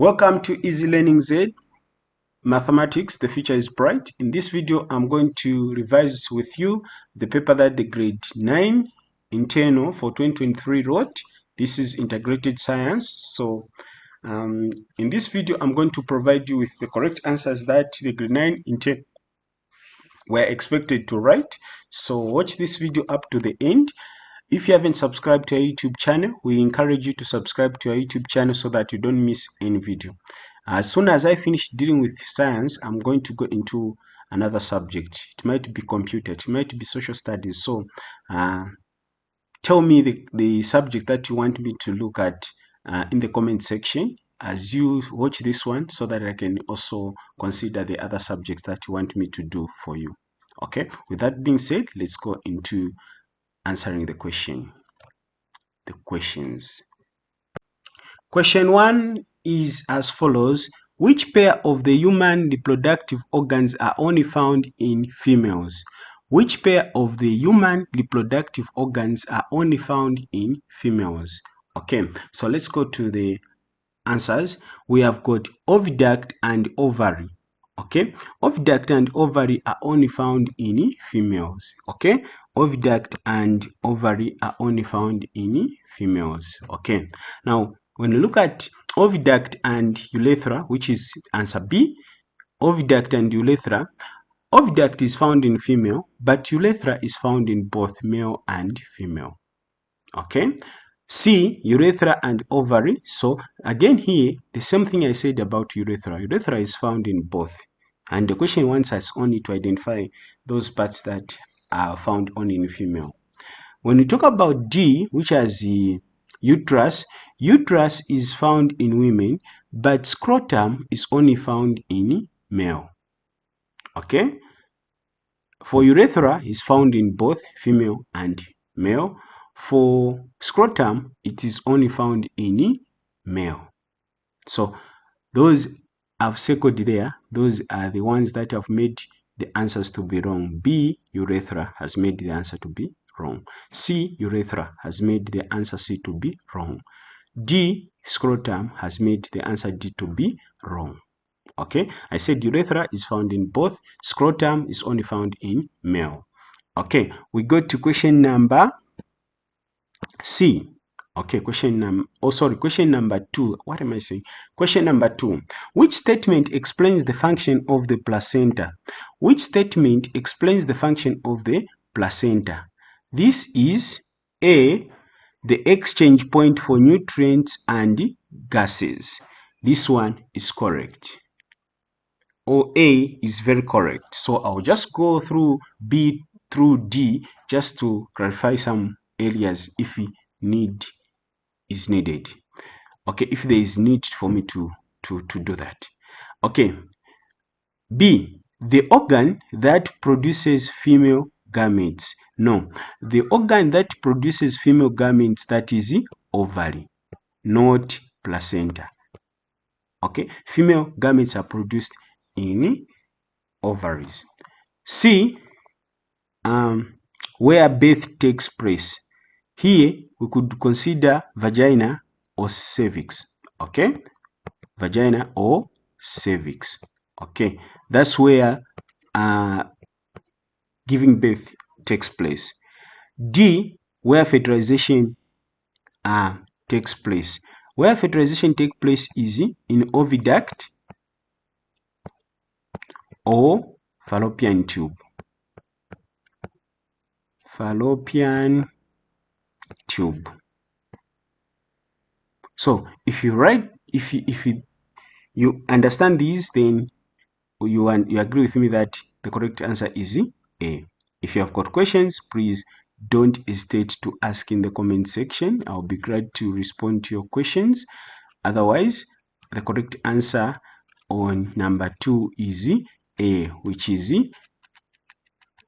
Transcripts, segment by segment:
Welcome to Easy Learning Z Mathematics. The future is bright. In this video, I'm going to revise with you the paper that the grade 9 internal for 2023 wrote. This is integrated science. So in this video, I'm going to provide you with the correct answers that the grade 9 internal were expected to write. So watch this video up to the end. If you haven't subscribed to our YouTube channel, we encourage you to subscribe to our YouTube channel so that you don't miss any video. As soon as I finish dealing with science, I'm going to go into another subject. It might be computer, it might be social studies. So tell me the subject that you want me to look at in the comment section as you watch this one, so that I can also consider the other subjects that you want me to do for you. Okay, with that being said, let's go into answering the questions. Question 1 is as follows. Which pair of the human reproductive organs are only found in females? Which pair of the human reproductive organs are only found in females? Okay, so let's go to the answers. We have got oviduct and ovary. Okay, oviduct and ovary are only found in females. Okay, oviduct and ovary are only found in females. Okay, now when you look at oviduct and urethra, which is answer B, oviduct and urethra, oviduct is found in female, but urethra is found in both male and female. Okay, C, urethra and ovary. So again here, the same thing I said about urethra. Urethra is found in both. And the question wants us only to identify those parts that are found only in female. When we talk about D, which has the uterus, uterus is found in women, but scrotum is only found in male. Okay? For urethra, is found in both female and male. For scrotum, it is only found in male. So those I've circled there, those are the ones that have made the answers to be wrong. B, urethra, has made the answer to be wrong. C, urethra, has made the answer C to be wrong. D, scrotum, has made the answer D to be wrong. Okay, I said urethra is found in both, scrotum is only found in male. Okay, we go to question number C. Okay, question number 2. What am I saying? Question number 2. Which statement explains the function of the placenta? Which statement explains the function of the placenta? This is A, the exchange point for nutrients and gases. This one is correct. Or A is very correct. So I'll just go through B through D just to clarify some areas if need is needed. Okay, if there is need for me to do that. Okay, B, the organ that produces female gametes. No, the organ that produces female gametes, that is ovary, not placenta. Okay, female gametes are produced in ovaries. C, where birth takes place. Here we could consider vagina or cervix. Okay, vagina or cervix. Okay, that's where giving birth takes place. D, where fertilization takes place. Where fertilization takes place is in oviduct or fallopian tube. Fallopian tube. So if you write, if you understand these, then you agree with me that the correct answer is A. If you have got questions, please don't hesitate to ask in the comment section. I'll be glad to respond to your questions. Otherwise, the correct answer on number 2 is A, which is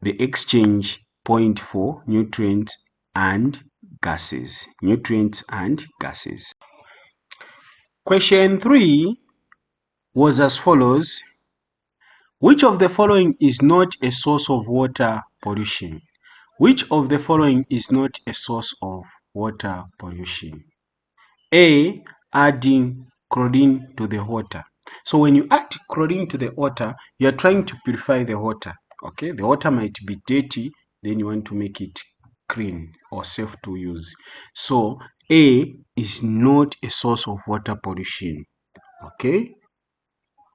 the exchange point for nutrients and gases. Nutrients and gases. Question 3 was as follows. Which of the following is not a source of water pollution? Which of the following is not a source of water pollution? A, adding chlorine to the water. So when you add chlorine to the water, you are trying to purify the water. Okay, the water might be dirty, then you want to make it clean or safe to use. So A is not a source of water pollution. Okay,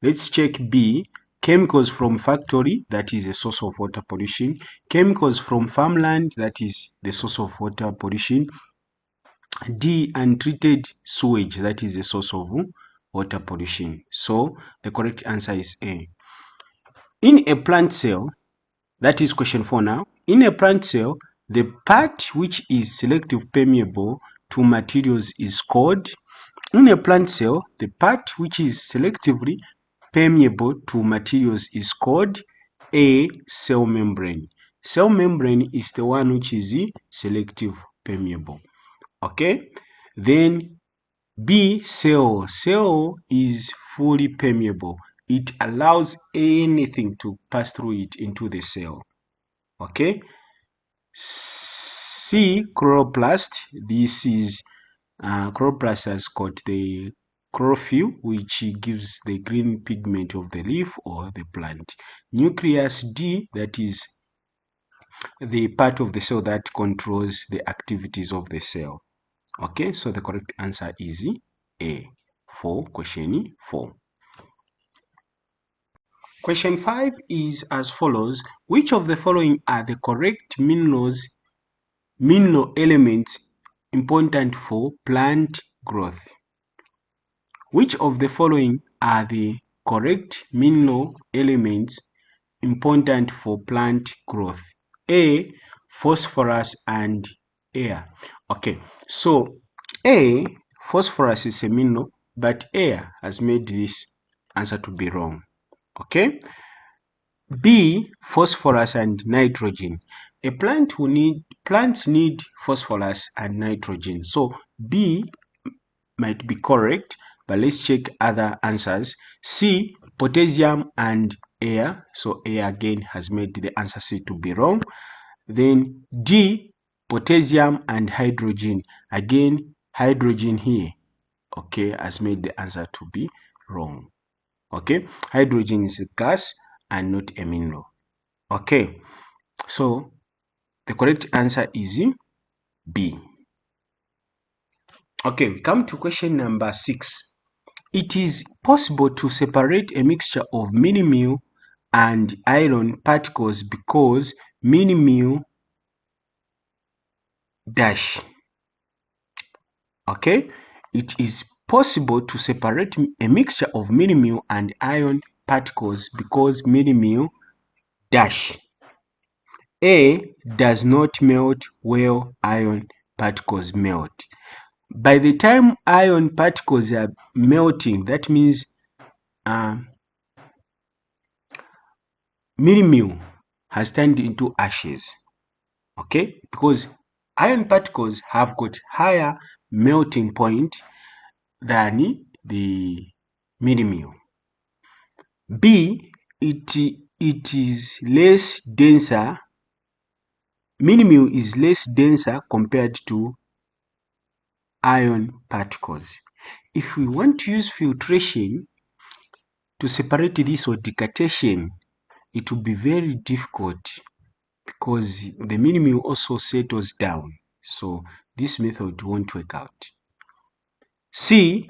let's check B. Chemicals from factory, that is a source of water pollution. Chemicals from farmland, that is the source of water pollution. D, untreated sewage, that is a source of water pollution. So the correct answer is A. In a plant cell, that is question 4 now. In a plant cell, the part which is selective permeable to materials is called. In a plant cell, the part which is selectively permeable to materials is called A, cell membrane. Cell membrane is the one which is selective permeable. Okay, then B, cell. Cell is fully permeable. It allows anything to pass through it into the cell. Okay, C, chloroplast. This is chloroplast has got the chlorophyll, which gives the green pigment of the leaf or the plant. Nucleus. D, that is the part of the cell that controls the activities of the cell. Okay, so the correct answer is A for question 4. Question 5 is as follows. Which of the following are the correct mineral elements important for plant growth? Which of the following are the correct mineral elements important for plant growth? A, phosphorus and air. Okay, so A, phosphorus is a mineral, but air has made this answer to be wrong. Okay. B, phosphorus and nitrogen. Plants need phosphorus and nitrogen. So B might be correct, but let's check other answers. C, potassium and air. So air again has made the answer C to be wrong. Then D, potassium and hydrogen. Again, hydrogen here, okay, has made the answer to be wrong. Okay, hydrogen is a gas and not a mineral. Okay, so the correct answer is B. Okay, we come to question number 6. It is possible to separate a mixture of mini-mu and iron particles because mini-mu dash. Okay, it is possible to separate a mixture of mini-mu and iron particles because mini-mu dash. A, does not melt where iron particles melt. By the time iron particles are melting, that means mini-mu has turned into ashes. Okay, because iron particles have got higher melting point than the mini-mu. B, it is less denser. Mini-mu is less denser compared to iron particles. If we want to use filtration to separate this or decantation, it will be very difficult because the mini-mu also settles down. So this method won't work out. C,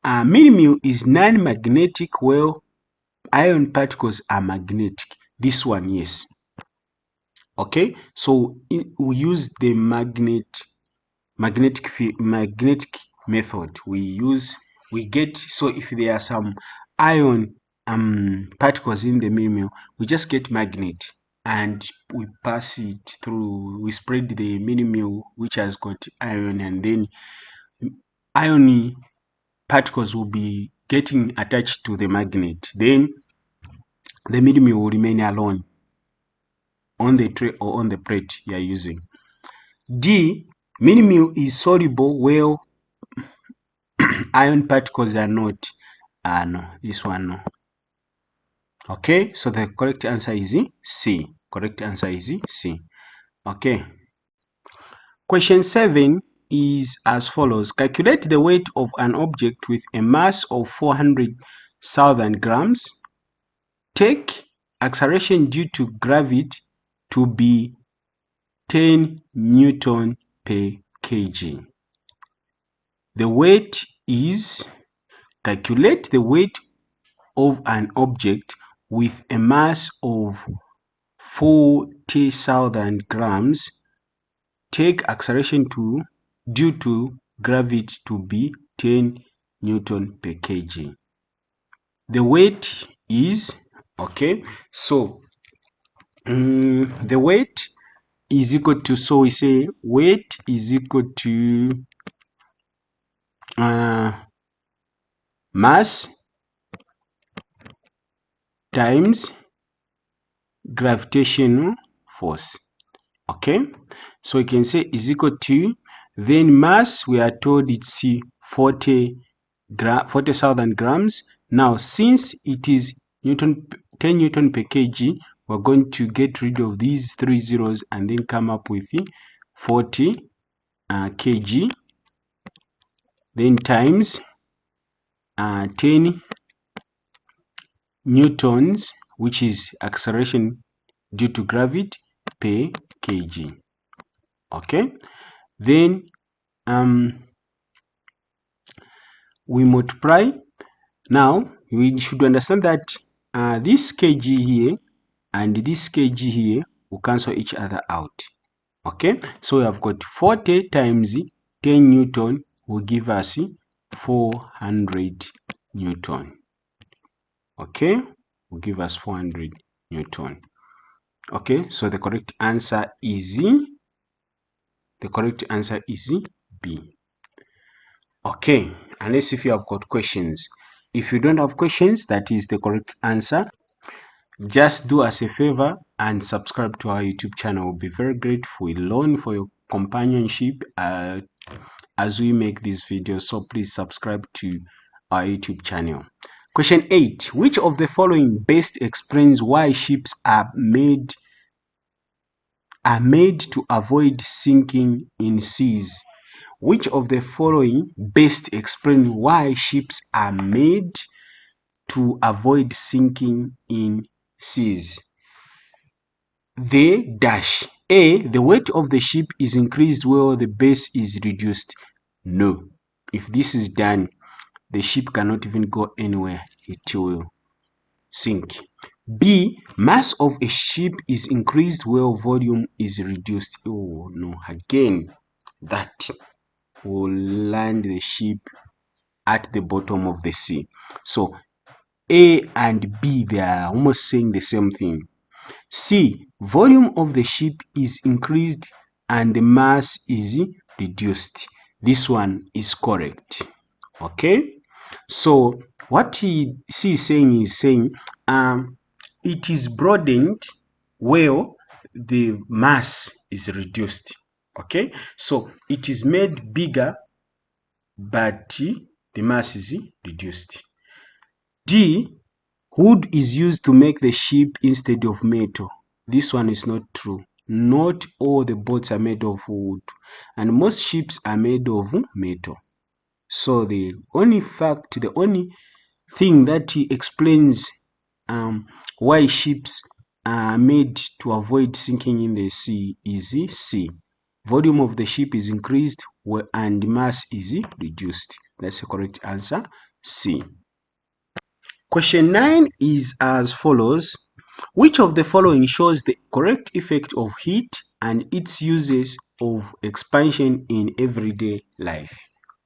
mini-mu is non-magnetic while iron particles are magnetic. This one, yes. Okay, so we use the magnetic method. We get, so if there are some iron particles in the mini-mu, we just get magnet and we pass it through, we spread the mini-mu which has got iron, and then iron particles will be getting attached to the magnet. Then the mini-mu will remain alone on the tray or on the plate you are using. D, mini-mu is soluble where iron particles are not. No, this one no. Okay, so the correct answer is C. Correct answer is C. Okay. Question 7. is as follows. Calculate the weight of an object with a mass of 400,000 grams. Take acceleration due to gravity to be 10 Newton per kg. The weight is, calculate the weight of an object with a mass of 40,000 grams. Take acceleration due to gravity to be 10 Newton per kg. The weight is, okay, so the weight is equal to, so we say weight is equal to mass times gravitational force. Okay, so we can say is equal to, then mass, we are told it's 40,000 grams. Now since it is 10 Newton per kg, we're going to get rid of these 3 zeros and then come up with 40 kg, then times 10 newtons, which is acceleration due to gravity, per kg. Okay, then we multiply. Now we should understand that this kg here and this kg here will cancel each other out. Okay, so we have got 40 times 10 Newton will give us 400 Newton. Okay, will give us 400 Newton. Okay, so the correct answer is B. Okay, and let's see if you have got questions. If you don't have questions, that is the correct answer. Just do us a favor and subscribe to our YouTube channel. We'll be very grateful alone for your companionship as we make these videos. So please subscribe to our YouTube channel. Question 8. Which of the following best explains why ships are made to avoid sinking in seas? Which of the following best explain why ships are made to avoid sinking in seas? The dash. A. The weight of the ship is increased while the base is reduced. No. If this is done, the ship cannot even go anywhere. It will sink. B. Mass of a ship is increased while volume is reduced. Oh no, again, that will land the ship at the bottom of the sea. So A and B, they are almost saying the same thing. C. Volume of the ship is increased and the mass is reduced. This one is correct. Okay, so what C is saying it is broadened while the mass is reduced. Okay, so it is made bigger but the mass is reduced. D. Wood is used to make the ship instead of metal. This one is not true. Not all the boats are made of wood, and most ships are made of metal. So the only thing that explains why ships are made to avoid sinking in the sea is C. Volume of the ship is increased and mass is reduced. That's the correct answer, C. Question 9 is as follows. Which of the following shows the correct effect of heat and its uses of expansion in everyday life?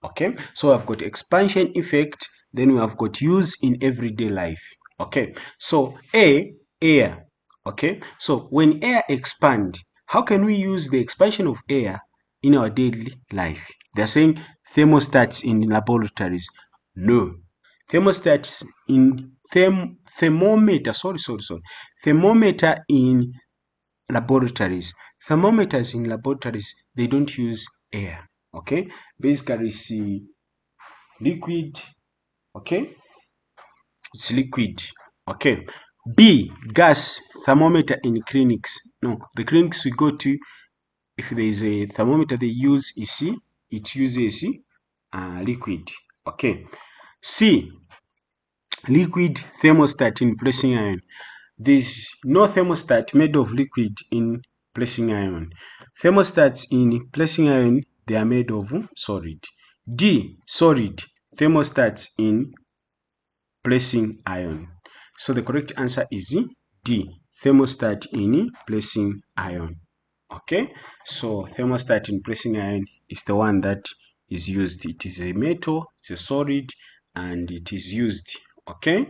Okay, so I've got expansion effect, then we have got use in everyday life. Okay, so A, air. Okay, so when air expands, how can we use the expansion of air in our daily life? They're saying thermostats in laboratories. No. Thermostats in thermometer in laboratories. Thermometers in laboratories, they don't use air. Okay, basically it's liquid. Okay, it's liquid. Okay. B, gas thermometer in clinics. No, the clinics we go to, if there is a thermometer they use is it uses liquid. Okay. C, liquid thermostat in pressing iron. There's no thermostat made of liquid in pressing iron. Thermostats in pressing iron, they are made of solid. D, solid thermostats in pressing iron. So the correct answer is D, thermostat in pressing iron. Okay, so thermostat in pressing iron is the one that is used. It is a metal, it's a solid, and it is used. Okay.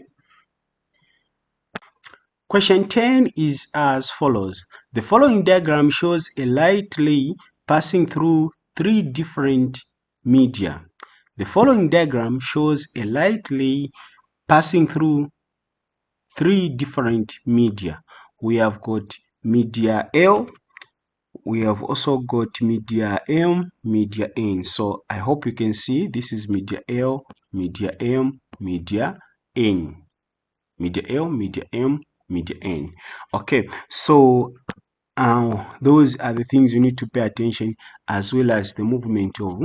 Question 10 is as follows. The following diagram shows a light ray passing through three different media. The following diagram shows a light ray passing through three different media. We have got media L, we have also got media M, media N. So I hope you can see this is media L, media M, media N. Media L, media M, media N. Okay, so those are the things you need to pay attention, as well as the movement of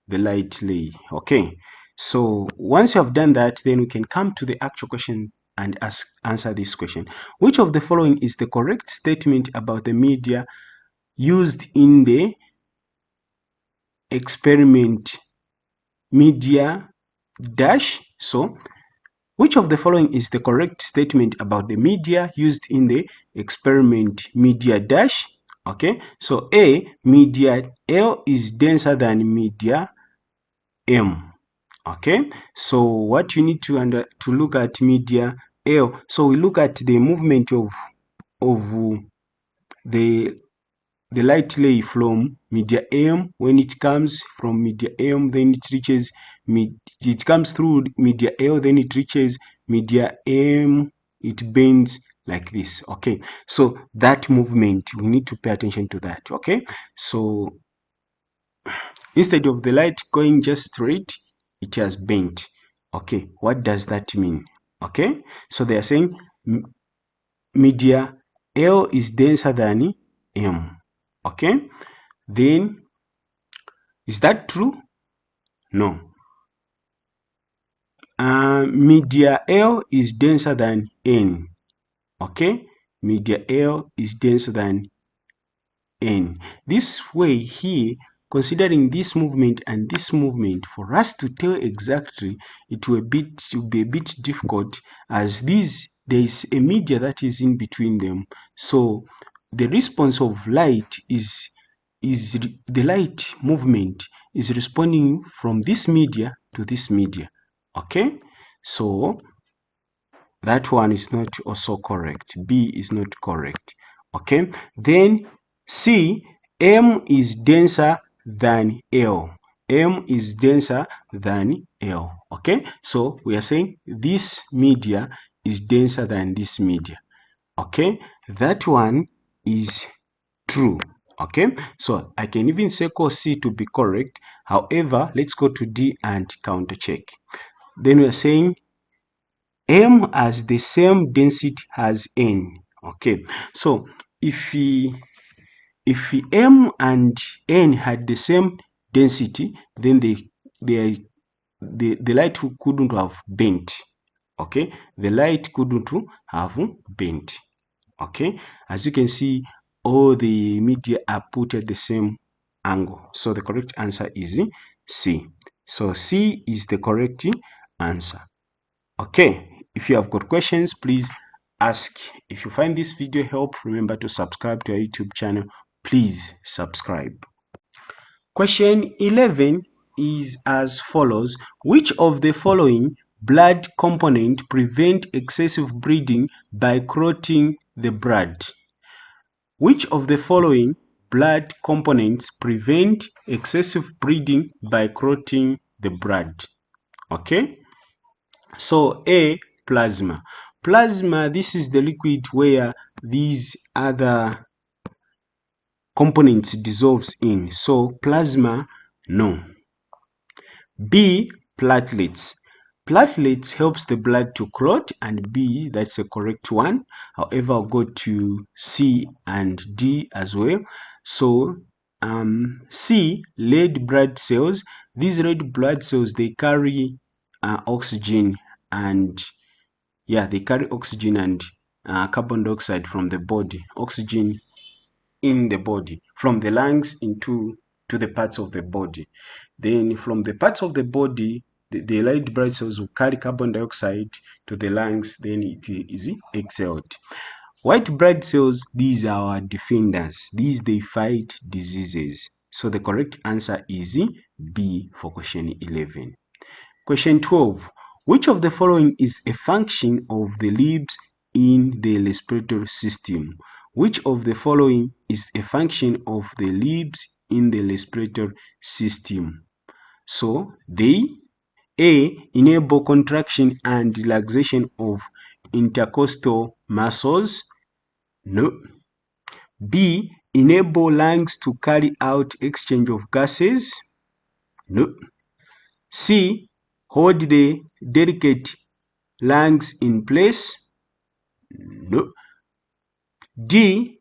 the light ray. Okay, so once you have done that, then we can come to the actual question and answer this question. Which of the following is the correct statement about the media used in the experiment? Media dash. So which of the following is the correct statement about the media used in the experiment? Media dash. Okay, so A, media L is denser than media M. Okay, so what you need to look at media L. So we look at the movement of the light ray from media M. When it comes from media M, then it comes through media L, then it reaches media M, it bends like this. Okay, so that movement, we need to pay attention to that. Okay, so instead of the light going just straight, it has bent. Okay, what does that mean? Okay, so they are saying media L is denser than M. Okay, then is that true? No. Media L is denser than N. Okay, media L is denser than N. This way here, considering this movement and this movement, for us to tell exactly, it will be a bit difficult, as there is a media that is in between them. So the response of light is the light movement is responding from this media to this media. Okay, so that one is not also correct. B is not correct. Okay, then C, M is denser than L. M is denser than L. Okay, so we are saying this media is denser than this media. Okay, that one is true. Okay, so I can even circle C to be correct. However, let's go to D and counter check. Then we are saying M has the same density as N. Okay, so if M and N had the same density, then the light couldn't have bent. Okay, the light couldn't have bent. Okay, as you can see, all the media are put at the same angle. So the correct answer is C. So C is the correct answer. Okay, if you have got questions, please ask. If you find this video helpful, remember to subscribe to our YouTube channel. Please subscribe. Question 11 is as follows. Which of the following blood component prevent excessive bleeding by clotting the blood? Which of the following blood components prevent excessive bleeding by clotting the blood? Okay, so A, plasma. Plasma, this is the liquid where these other components dissolves in. So plasma, no. B, platelets. Platelets helps the blood to clot, and B, that's a correct one. However, I'll go to C and D as well. So C, red blood cells. These red blood cells, they carry oxygen and they carry oxygen and carbon dioxide from the body, oxygen in the body, from the lungs to the parts of the body. Then from the parts of the body, the red blood cells will carry carbon dioxide to the lungs, then it is exhaled. White blood cells, these are our defenders. These, they fight diseases. So the correct answer is B for question 11. Question 12. Which of the following is a function of the leaves in the respiratory system? Which of the following is a function of the leaves in the respiratory system? So they: A, enable contraction and relaxation of intercostal muscles. No. B, enable lungs to carry out exchange of gases. No. C, hold the delicate lungs in place. No. D,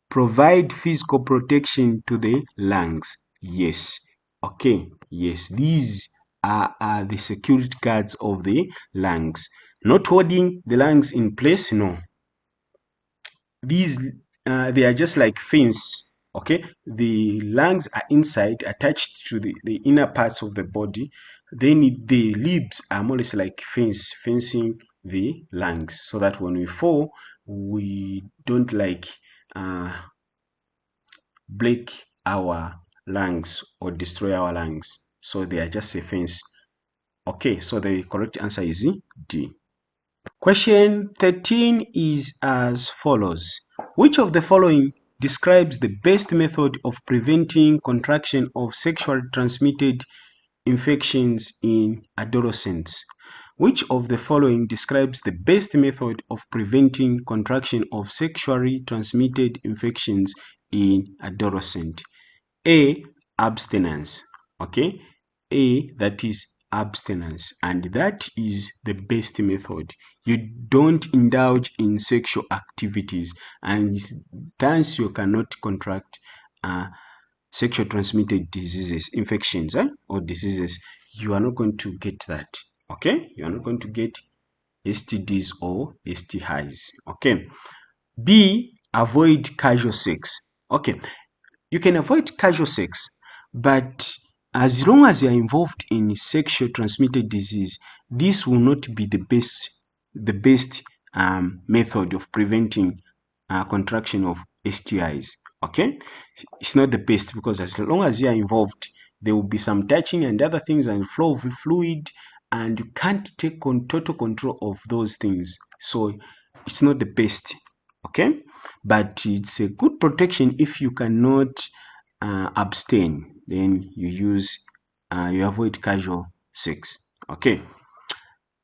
provide physical protection to the lungs. Yes. Okay. Yes, these are the security guards of the lungs. Not holding the lungs in place, no. These they are just like fence. Okay, the lungs are inside, attached to the inner parts of the body. Then the leaves are more or less like fencing the lungs, so that when we fall, we don't like break our lungs or destroy our lungs. So they are just a fence. Okay, so the correct answer is D. Question 13 is as follows. Which of the following describes the best method of preventing contraction of sexually transmitted infections in adolescents? Which of the following describes the best method of preventing contraction of sexually transmitted infections in adolescents? A, abstinence. Okay, A, that is abstinence, and that is the best method. You don't indulge in sexual activities, and thus you cannot contract sexual transmitted diseases, infections, or diseases. You are not going to get that. Okay, you are not going to get STDs or STIs. Okay. B, avoid casual sex. Okay, you can avoid casual sex, but as long as you are involved in sexual transmitted disease, this will not be the best method of preventing contraction of STIs. Okay, it's not the best, because as long as you are involved, there will be some touching and other things and flow of fluid, and you can't take total control of those things. So it's not the best. Okay, but it's a good protection. If you cannot abstain, then you avoid casual sex. Okay.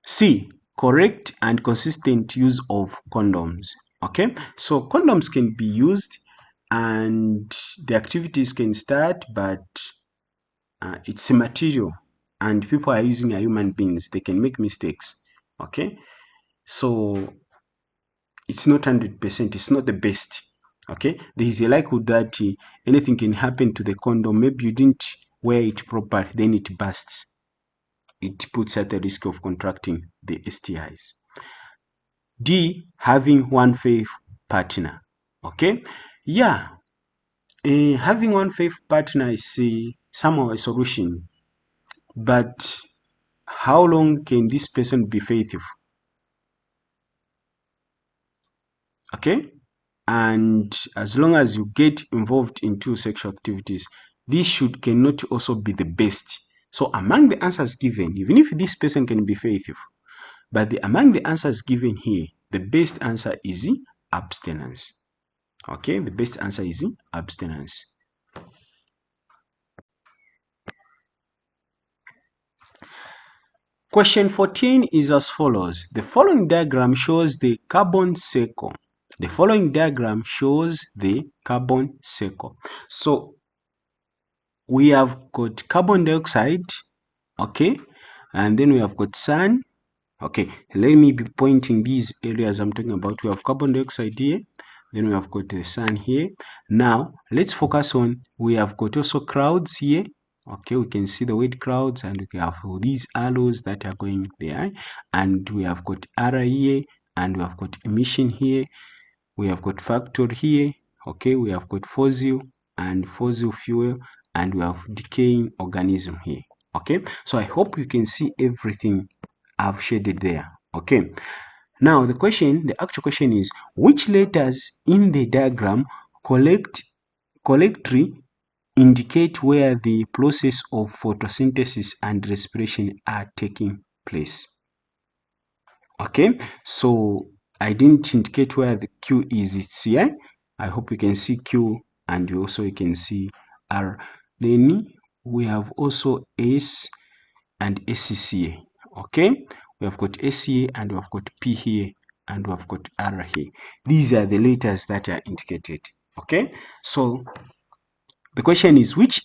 C, correct and consistent use of condoms. Okay, so condoms can be used and the activities can start, but it's a material and people are using are human beings. They can make mistakes. Okay, so it's not 100%. It's not the best. Okay, there is a likelihood that anything can happen to the condom. Maybe you didn't wear it properly, then it bursts. It puts at the risk of contracting the STIs. D, having one faith partner. Okay, yeah, having one faith partner is somehow a solution, but how long can this person be faithful? Okay, and as long as you get involved into sexual activities, this cannot also be the best. So among the answers given, even if this person can be faithful, but among the answers given here, the best answer is abstinence. Okay, the best answer is abstinence. Question 14 is as follows. The following diagram shows the carbon cycle. The following diagram shows the carbon cycle. So we have got carbon dioxide, okay, and then we have got sun. Okay, let me be pointing these areas I'm talking about. We have carbon dioxide here, Then we have got the sun here. Now let's focus on, we have got also clouds here. Okay, we can see the word clouds, and we have these arrows that are going there, and we have got R here, and we have got emission here, we have got factor here. Okay, we have got fossil and fossil fuel, and we have decaying organism here. Okay, so I hope you can see everything I've shaded there. Okay, now the actual question is, which letters in the diagram collectively indicate where the process of photosynthesis and respiration are taking place? Okay, so I didn't indicate where the Q is. It's here. I hope you can see Q, and you can see R. Then we have also S and SC here. Okay, we have got S here, and we have got P here, and we have got R here. These are the letters that are indicated. Okay, so the question is, which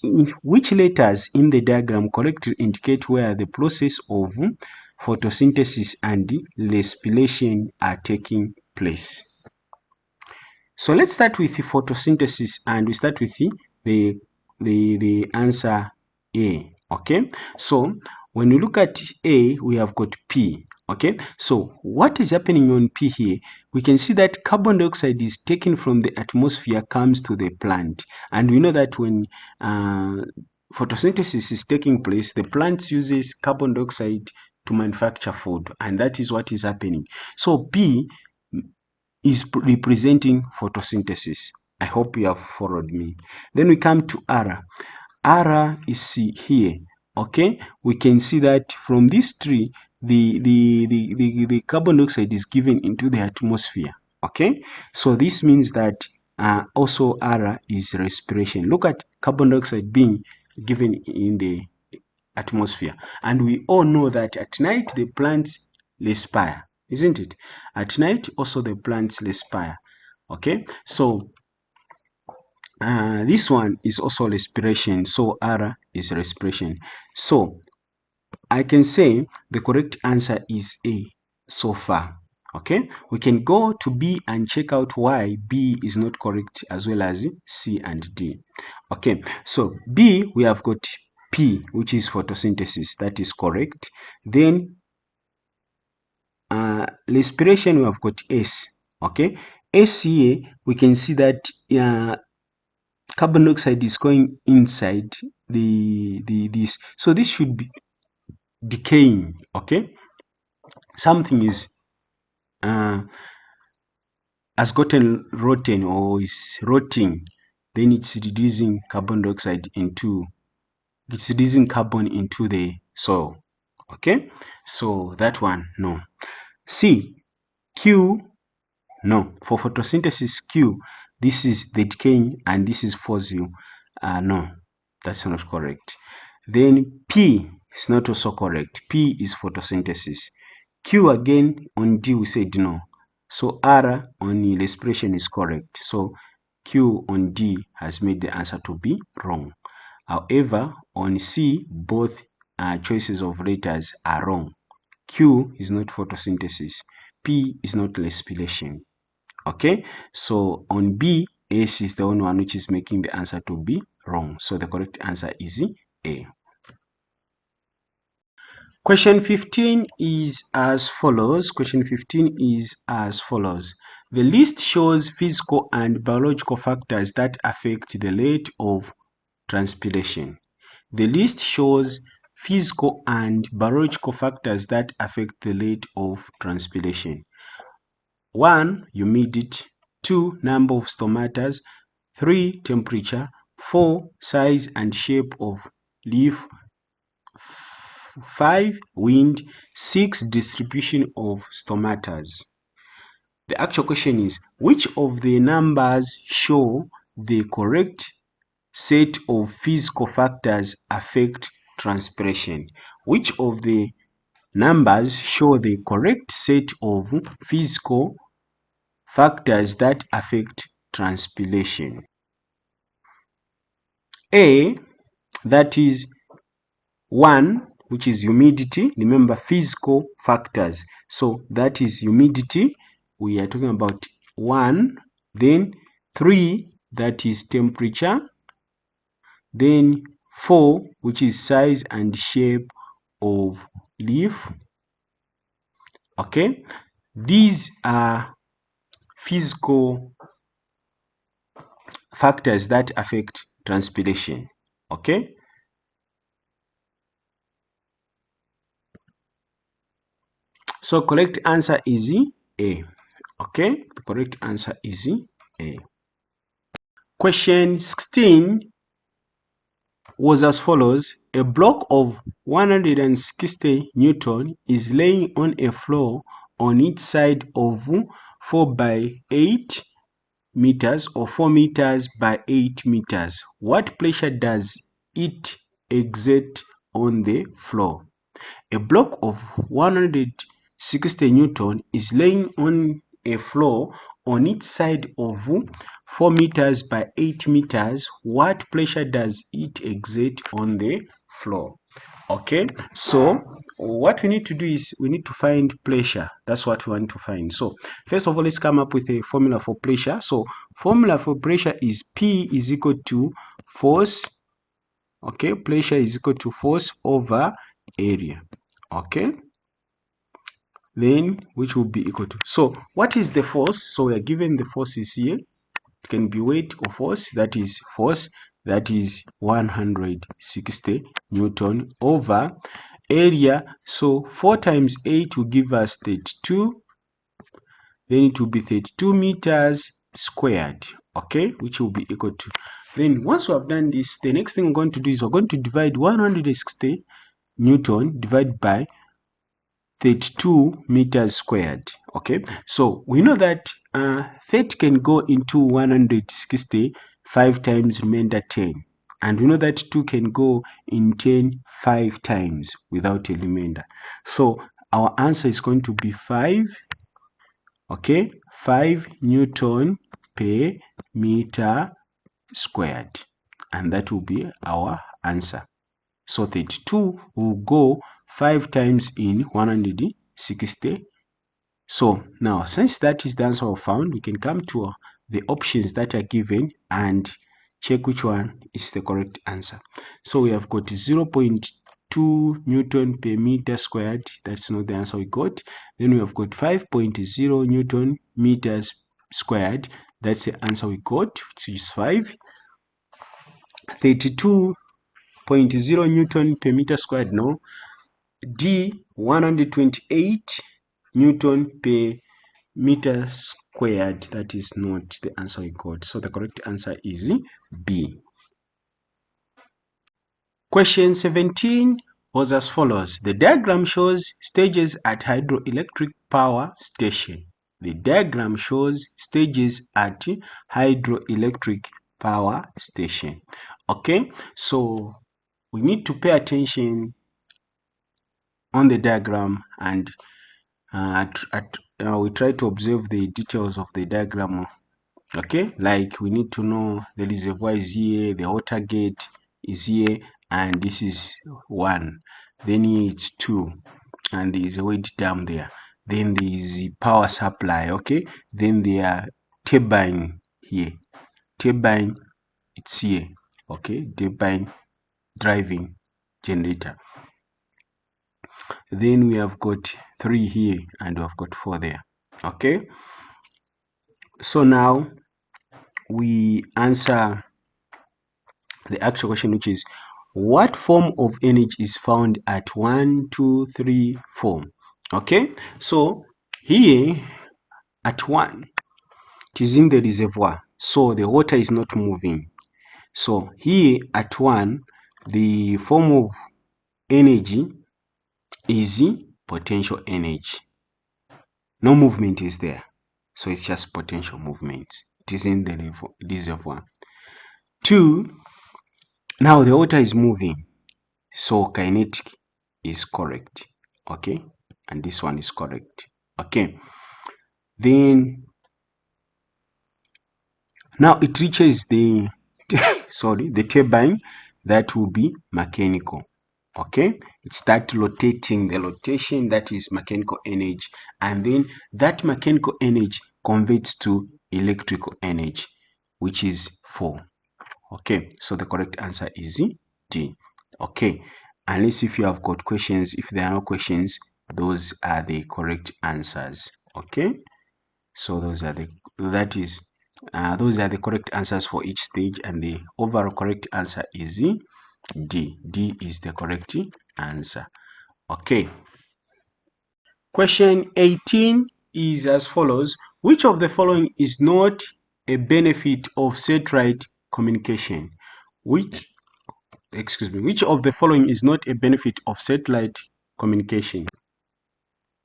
letters in the diagram correctly indicate where the process of photosynthesis and respiration are taking place? So let's start with the photosynthesis, and we start with the answer A. Okay, so when you look at A, we have got P. Okay, so what is happening on P here? We can see that carbon dioxide is taken from the atmosphere, comes to the plant, and we know that when photosynthesis is taking place, the plant uses carbon dioxide to manufacture food, and that is what is happening. So P is representing photosynthesis. I hope you have followed me. Then we come to R. R is here. Okay, we can see that from this tree, the carbon dioxide is given into the atmosphere. Okay, so this means that also R is respiration. Look at carbon dioxide being given in the atmosphere, and we all know that at night the plants respire, isn't it? At night also the plants respire. Okay, so this one is also respiration, so R is respiration. So I can say the correct answer is A so far. Okay, we can go to B and check out why B is not correct, as well as C and D. Okay, so B, we have got P, which is photosynthesis. That is correct. Then respiration, we have got S. Okay, S here, we can see that carbon dioxide is going inside this, so this should be decaying. Okay, something is has gotten rotten or is rotting, then it's reducing carbon dioxide into, it's reducing carbon into the soil. Okay, so that one, no. C, Q, no. For photosynthesis, Q, this is the decaying and this is fossil. No, that's not correct. Then P is not also correct. P is photosynthesis. Q again on D, we said no. So R on respiration is correct. So Q on D has made the answer to be wrong. However, on C, both choices of letters are wrong. Q is not photosynthesis. P is not respiration. Okay, so on B, S is the only one which is making the answer to be wrong. So the correct answer is A. Question 15 is as follows. Question 15 is as follows. The list shows physical and biological factors that affect the rate of transpiration. The list shows physical and biological factors that affect the rate of transpiration. 1. Humidity. 2. Number of stomatas. 3. Temperature. 4. Size and shape of leaf. 5. Wind. 6. Distribution of stomatas. The actual question is, which of the numbers show the correct set of physical factors affect transpiration? Which of the numbers show the correct set of physical factors that affect transpiration? A, that is 1, which is humidity. Remember, physical factors. So that is humidity. We are talking about 1 then 3, that is temperature, then 4, which is size and shape of leaf. Okay, these are physical factors that affect transpiration. Okay, so correct answer is A. Okay, the correct answer is A. Question 16 was as follows. A block of 160 Newton is laying on a floor on each side of 4 by 8 meters or 4 meters by 8 meters. What pressure does it exert on the floor? A block of 160 Newton is laying on a floor on each side of 4 meters by 8 meters. What pressure does it exert on the floor? Okay, so what we need to do is we need to find pressure. That's what we want to find. So first of all, let's come up with a formula for pressure. So formula for pressure is P is equal to force. Okay, pressure is equal to force over area. Okay, then which will be equal to, so what is the force? So we are given the force is here. It can be weight or force. That is force, that is 160 Newton over area. So 4 times 8 will give us 32, then it will be 32 meters squared. Okay, which will be equal to, then once we have done this, the next thing we're going to do is we're going to divide 160 Newton divided by 32 meters squared. Okay, so we know that 30 can go into 160 5 times, remainder 10, and we know that 2 can go in 10 5 times without a remainder. So our answer is going to be 5. Okay, 5 Newton per meter squared, and that will be our answer. So 32 will go 5 times in 160. So now, since that is the answer we found, we can come to the options that are given and check which one is the correct answer. So we have got 0.2 Newton per meter squared. That's not the answer we got. Then we have got 5.0 Newton meters squared. That's the answer we got, which is 5. 32.0 Newton per meter squared, no. D, 128 Newton per meter squared. That is not the answer we got. So the correct answer is B. Question 17 was as follows. The diagram shows stages at hydroelectric power station. The diagram shows stages at hydroelectric power station. Okay, so we need to pay attention on the diagram, and we try to observe the details of the diagram. Okay, like we need to know the reservoir is here, the water gate is here, and this is 1, then here it's 2, and there is a weight dam there, then there is power supply. Okay, then there are turbine here, turbine it's here. Okay, turbine driving generator. Then we have got 3 here and we have got 4 there. Okay, so now we answer the actual question, which is what form of energy is found at 1, 2, 3, 4? Okay, so here at 1, it is in the reservoir, so the water is not moving. So here at 1, the form of energy is potential energy. No movement is there, so it's just potential movement. It is in the reservoir. 2, now the water is moving, so kinetic is correct. Okay, and this one is correct. Okay, then now it reaches the sorry, the turbine, that will be mechanical. Okay, it starts rotating, the rotation, that is mechanical energy, and then that mechanical energy converts to electrical energy, which is 4. Okay, so the correct answer is D. Okay, unless if you have got questions. If there are no questions, those are the correct answers. Okay, so those are the correct answers for each stage, and the overall correct answer is D. D is the correct answer. Okay. Question 18 is as follows. Which of the following is not a benefit of satellite communication? Which of the following is not a benefit of satellite communication?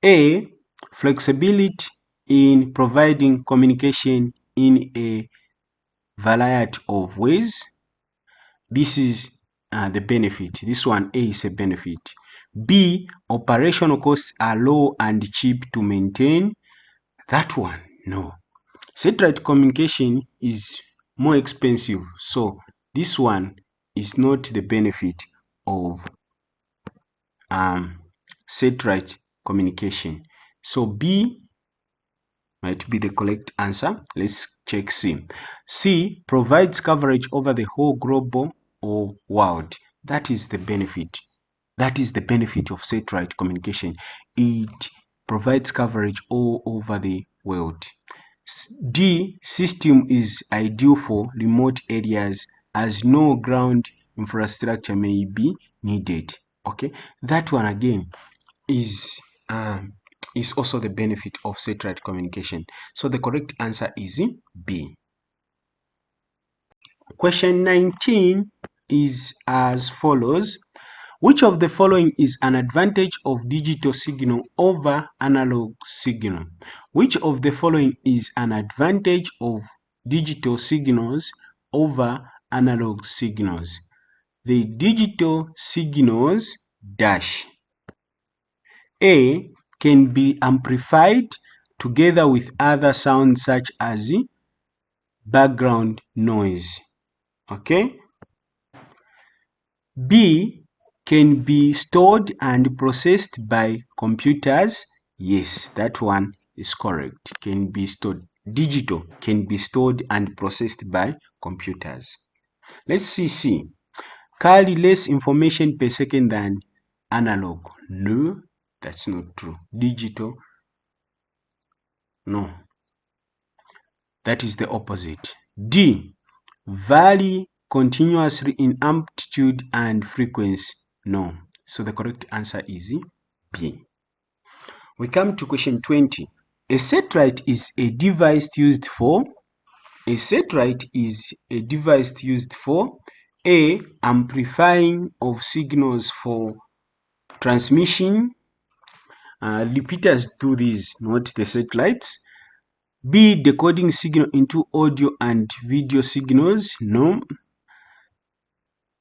A. Flexibility in providing communication in a variety of ways. This is the benefit. This one, A, is a benefit. B. Operational costs are low and cheap to maintain. That one, no. Satellite communication is more expensive, so this one is not the benefit of satellite communication. So B might be the correct answer. Let's check C. C provides coverage over the whole global or world. That is the benefit. That is the benefit of satellite communication. It provides coverage all over the world. D, system is ideal for remote areas as no ground infrastructure may be needed. Okay, that one again is also the benefit of satellite communication. So the correct answer is B. Question 19 is as follows. Which of the following is an advantage of digital signal over analog signal? Which of the following is an advantage of digital signals over analog signals? The digital signals dash. A, can be amplified together with other sounds such as background noise. Okay. B, can be stored and processed by computers. Yes, that one is correct. Can be stored. Digital can be stored and processed by computers. Let's see C. Carry less information per second than analog. No, that's not true. Digital, no. That is the opposite. D. Vary continuously in amplitude and frequency. No. So the correct answer is B. We come to question 20. A satellite is a device used for A. Amplifying of signals for transmission. Repeaters do this, not the satellites. B. Decoding signal into audio and video signals. No.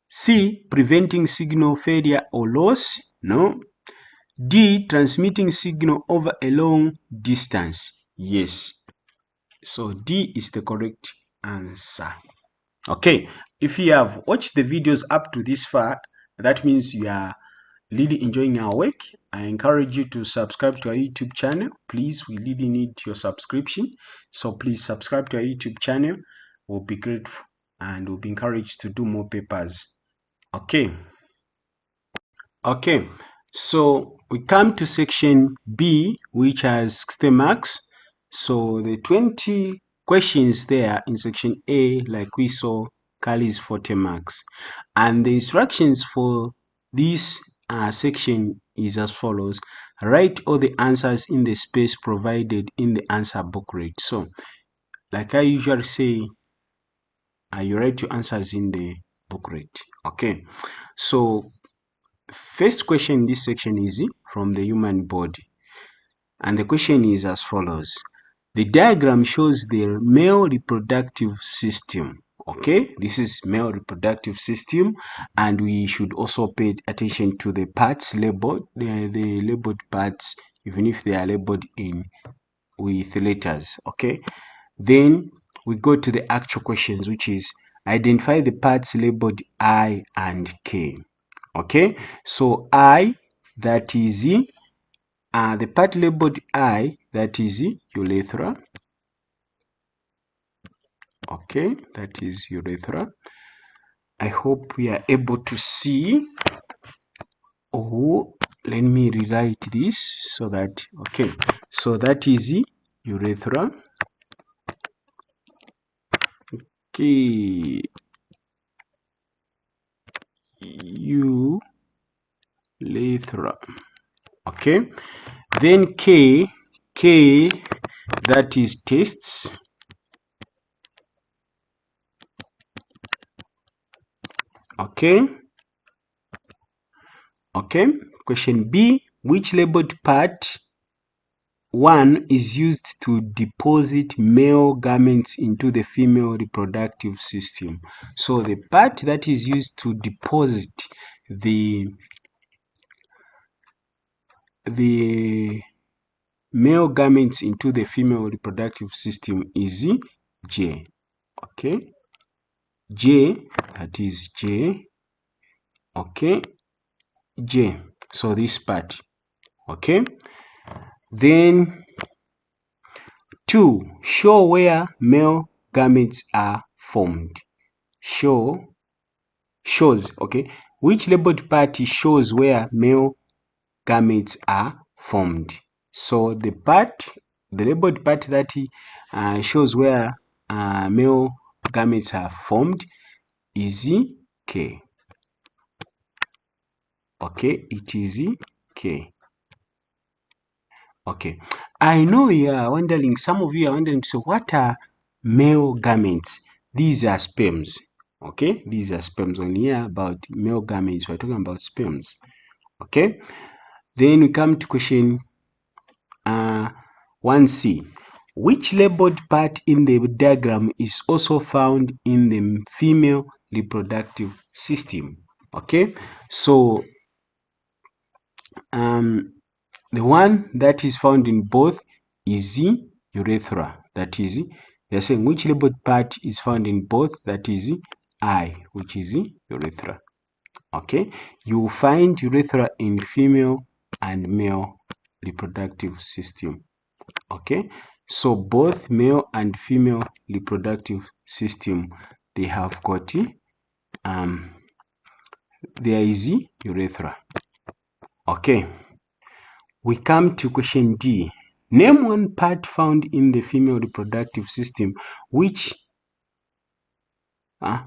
C. Preventing signal failure or loss. No. D. Transmitting signal over a long distance. Yes. So D is the correct answer. Okay. If you have watched the videos up to this far, that means you are really enjoying our work. I encourage you to subscribe to our YouTube channel. Please, we really need your subscription. So please subscribe to our YouTube channel. We'll be grateful and we'll be encouraged to do more papers. Okay. Okay. So we come to section B, which has 60 marks. So the 20 questions there in section A, like we saw, carries 40 marks. And the instructions for this section is as follows. Write all the answers in the space provided in the answer booklet. So, like I usually say, you write your answers in the booklet. Okay. So, first question in this section is from the human body. And the question is as follows. The diagram shows the male reproductive system. Okay, this is male reproductive system, and we should also pay attention to the parts labeled, the labeled parts, even if they are labeled in with letters. Okay, then we go to the actual questions, which is identify the parts labeled I and K. Okay, so I, that is the part labeled I, that is urethra. Okay, that is urethra. I hope we are able to see. Oh, let me rewrite this so that, okay, so that is urethra. Okay, urethra. Okay, then K, that is tests. Okay. Okay. Question B, which labeled part 1 is used to deposit male gametes into the female reproductive system? So the part that is used to deposit the male gametes into the female reproductive system is J. Okay, J, that is J. Okay, J. So this part. Okay, then 2. Show where male gametes are formed. Shows, okay, which labeled part shows where male gametes are formed. So the labeled part that shows where male gametes are formed is K. Okay, it is K. Okay, I know you are wondering, some of you are wondering, so what are male gametes? These are sperms. Okay, these are sperms. When you hear about male gametes, we're talking about sperms. Okay, then we come to question 1C. Which labeled part in the diagram is also found in the female reproductive system? Okay, so the one that is found in both is urethra. That is, they're saying which labeled part is found in both, that is I, which is urethra. Okay, you will find urethra in female and male reproductive system. Okay, so both male and female reproductive system, they have got there is urethra. Okay, we come to question D. Name one part found in the female reproductive system which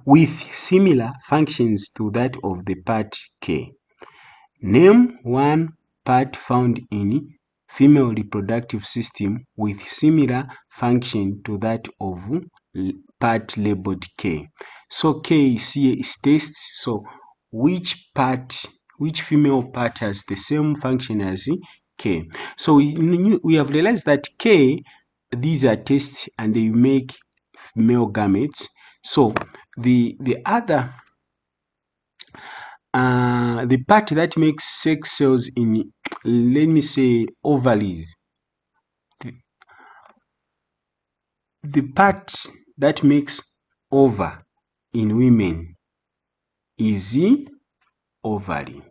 with similar functions to that of the part K. Name one part found in female reproductive system with similar function to that of part labeled K. So K is tests. So which female part has the same function as K? So we have realized that K, these are tests and they make male gametes. So the other the part that makes sex cells in, let me say, ovaries, the part that makes ova in women is the ovary.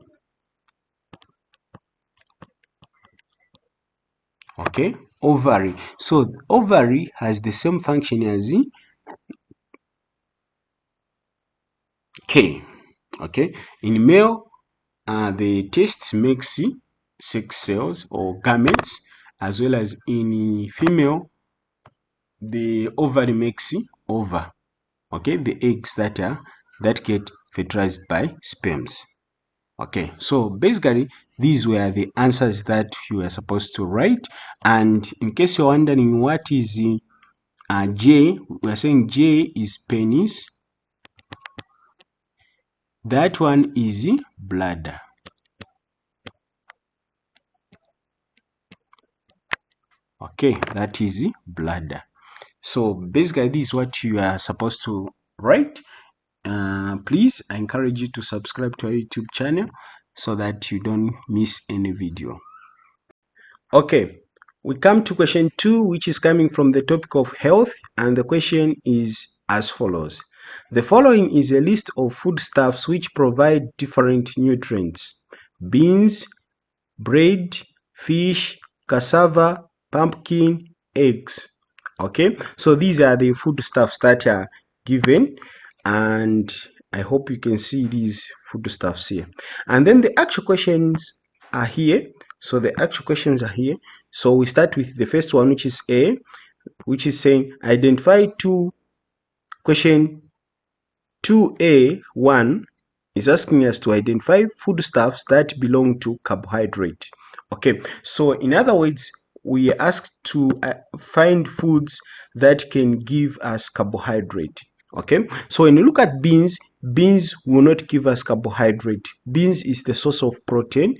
Okay, ovary. So ovary has the same function as K. Okay, in male, the test makes sex cells or gametes, as well as in female, the ovary makes ova. Okay, the eggs that get fertilized by sperms. Okay, so basically these were the answers that you were supposed to write. And in case you're wondering what is J, we are saying J is penis. That one is bladder. Okay, that is bladder. So basically this is what you are supposed to write. Please, I encourage you to subscribe to our YouTube channel so that you don't miss any video. Okay, we come to question 2, which is coming from the topic of health, and the question is as follows. The following is a list of foodstuffs which provide different nutrients: beans, bread, fish, cassava, pumpkin, eggs. Okay, so these are the foodstuffs that are given, and I hope you can see these foodstuffs here. And then the actual questions are here. So the actual questions are here. So we start with the first one, which is A, which is saying identify two. Question 2A1 is asking us to identify foodstuffs that belong to carbohydrate. Okay, so in other words, we are asked to find foods that can give us carbohydrate. Okay, so when you look at beans, beans will not give us carbohydrate. Beans is the source of protein.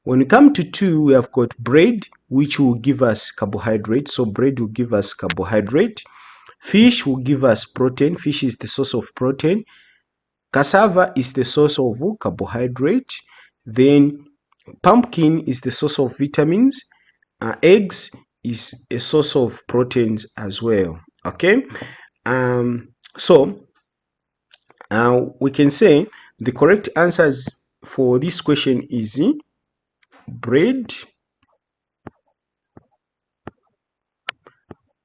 When we come to 2, we have got bread, which will give us carbohydrate. So bread will give us carbohydrate. Fish will give us protein. Fish is the source of protein. Cassava is the source of carbohydrate. Then pumpkin is the source of vitamins. Eggs is a source of proteins as well. Okay, so we can say the correct answers for this question is bread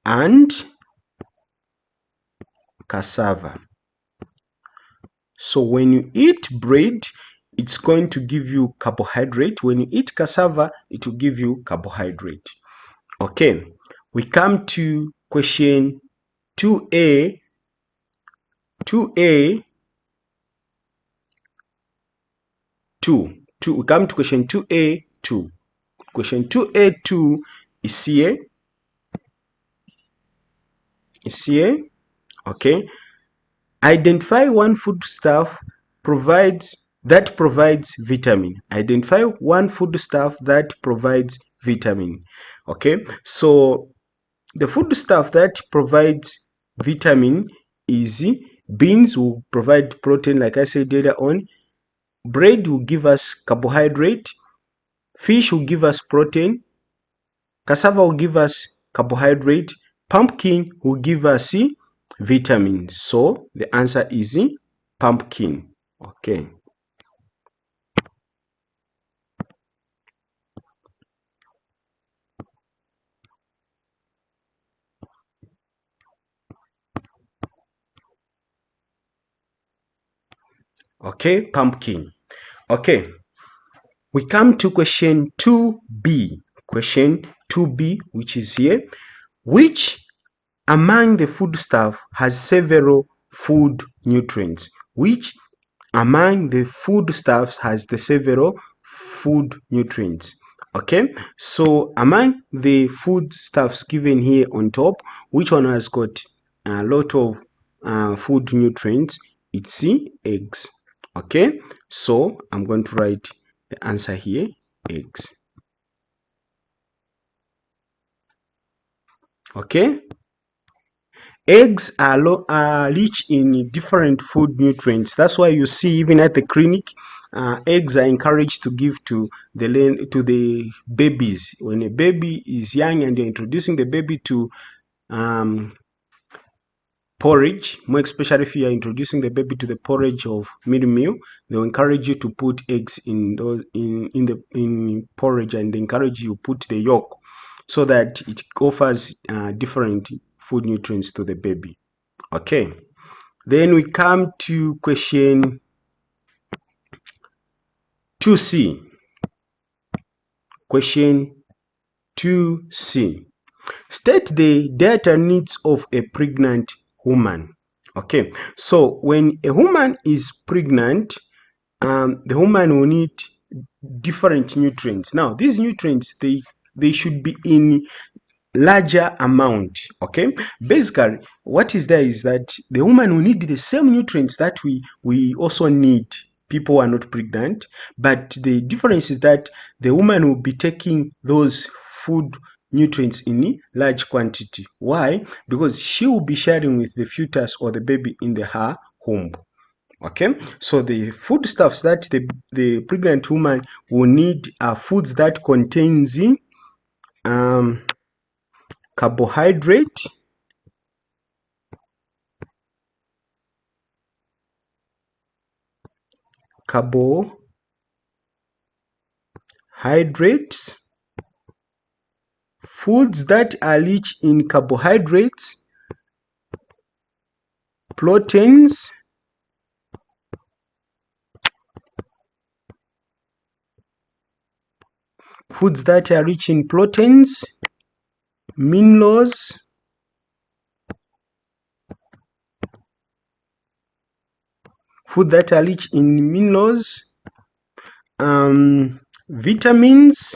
and cassava. So when you eat bread, it's going to give you carbohydrate. When you eat cassava, it will give you carbohydrate. Okay, we come to question 2A. 2A, 2. We come to question 2A, 2. Question 2A, 2 is here. Is here. Okay. Identify one foodstuff that provides vitamin. Identify one foodstuff that provides vitamin. Okay, so the foodstuff that provides vitamin is beans will provide protein, like I said earlier on. Bread will give us carbohydrate. Fish will give us protein. Cassava will give us carbohydrate. Pumpkin will give us vitamins. So the answer is pumpkin. Okay. Okay, pumpkin. Okay. We come to question 2B. Question 2B, which is here. Which among the foodstuff has several food nutrients? Which among the foodstuffs has the several food nutrients? Okay, so among the foodstuffs given here on top, which one has got a lot of food nutrients? It's eggs. Okay, so I'm going to write the answer here, eggs. Okay, eggs are rich in different food nutrients. That's why you see even at the clinic, eggs are encouraged to give to the babies. When a baby is young and you're introducing the baby to porridge, more especially if you are introducing the baby to the porridge of meal, they'll encourage you to put eggs in porridge, and they encourage you to put the yolk so that it offers different food nutrients to the baby. Okay, then we come to question 2C. Question 2C. State the dietary needs of a pregnant woman. Okay, so when a woman is pregnant, the woman will need different nutrients. Now, these nutrients, they should be in larger amount. Okay, basically what is there is that the woman will need the same nutrients that we also need, people who are not pregnant, but the difference is that the woman will be taking those food nutrients in large quantity. Why? Because she will be sharing with the fetus or the baby in her womb. Okay, so the foodstuffs that the pregnant woman will need are foods that contains carbohydrate, carbohydrates, foods that are rich in carbohydrates, proteins, foods that are rich in proteins, minerals, food that are rich in minerals, vitamins,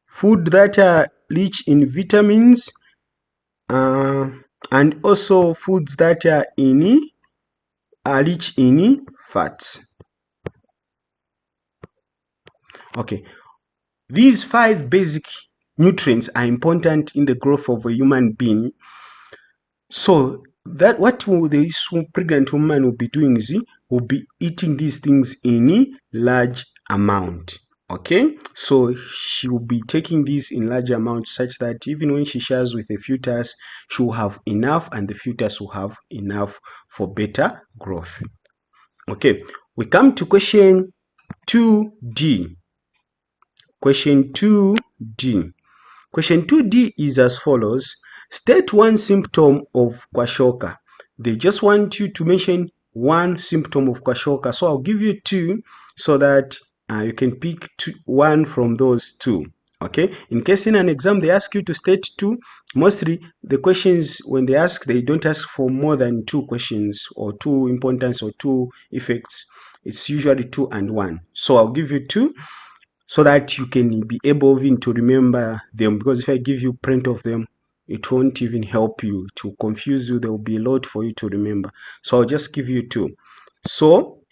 food that are rich in vitamins, and also foods that are rich in fats. Okay, these 5 basic nutrients are important in the growth of a human being. So that what the pregnant woman will be doing is will be eating these things in large amount. Okay, so she will be taking these in large amount such that even when she shares with the fetus, she will have enough and the fetus will have enough for better growth. Okay, we come to question 2D. Question 2D. Question 2D is as follows. State one symptom of kwashiorkor. They just want you to mention one symptom of kwashiorkor. So I'll give you 2 so that you can pick one from those 2. Okay, in case in an exam they ask you to state 2, mostly the questions when they ask, they don't ask for more than 2 questions or 2 importance or 2 effects. It's usually 2 and 1. So I'll give you 2 so that you can be able even to remember them, because if I give you print of them, it won't even help you, to confuse you. There will be a lot for you to remember. So I'll just give you 2. So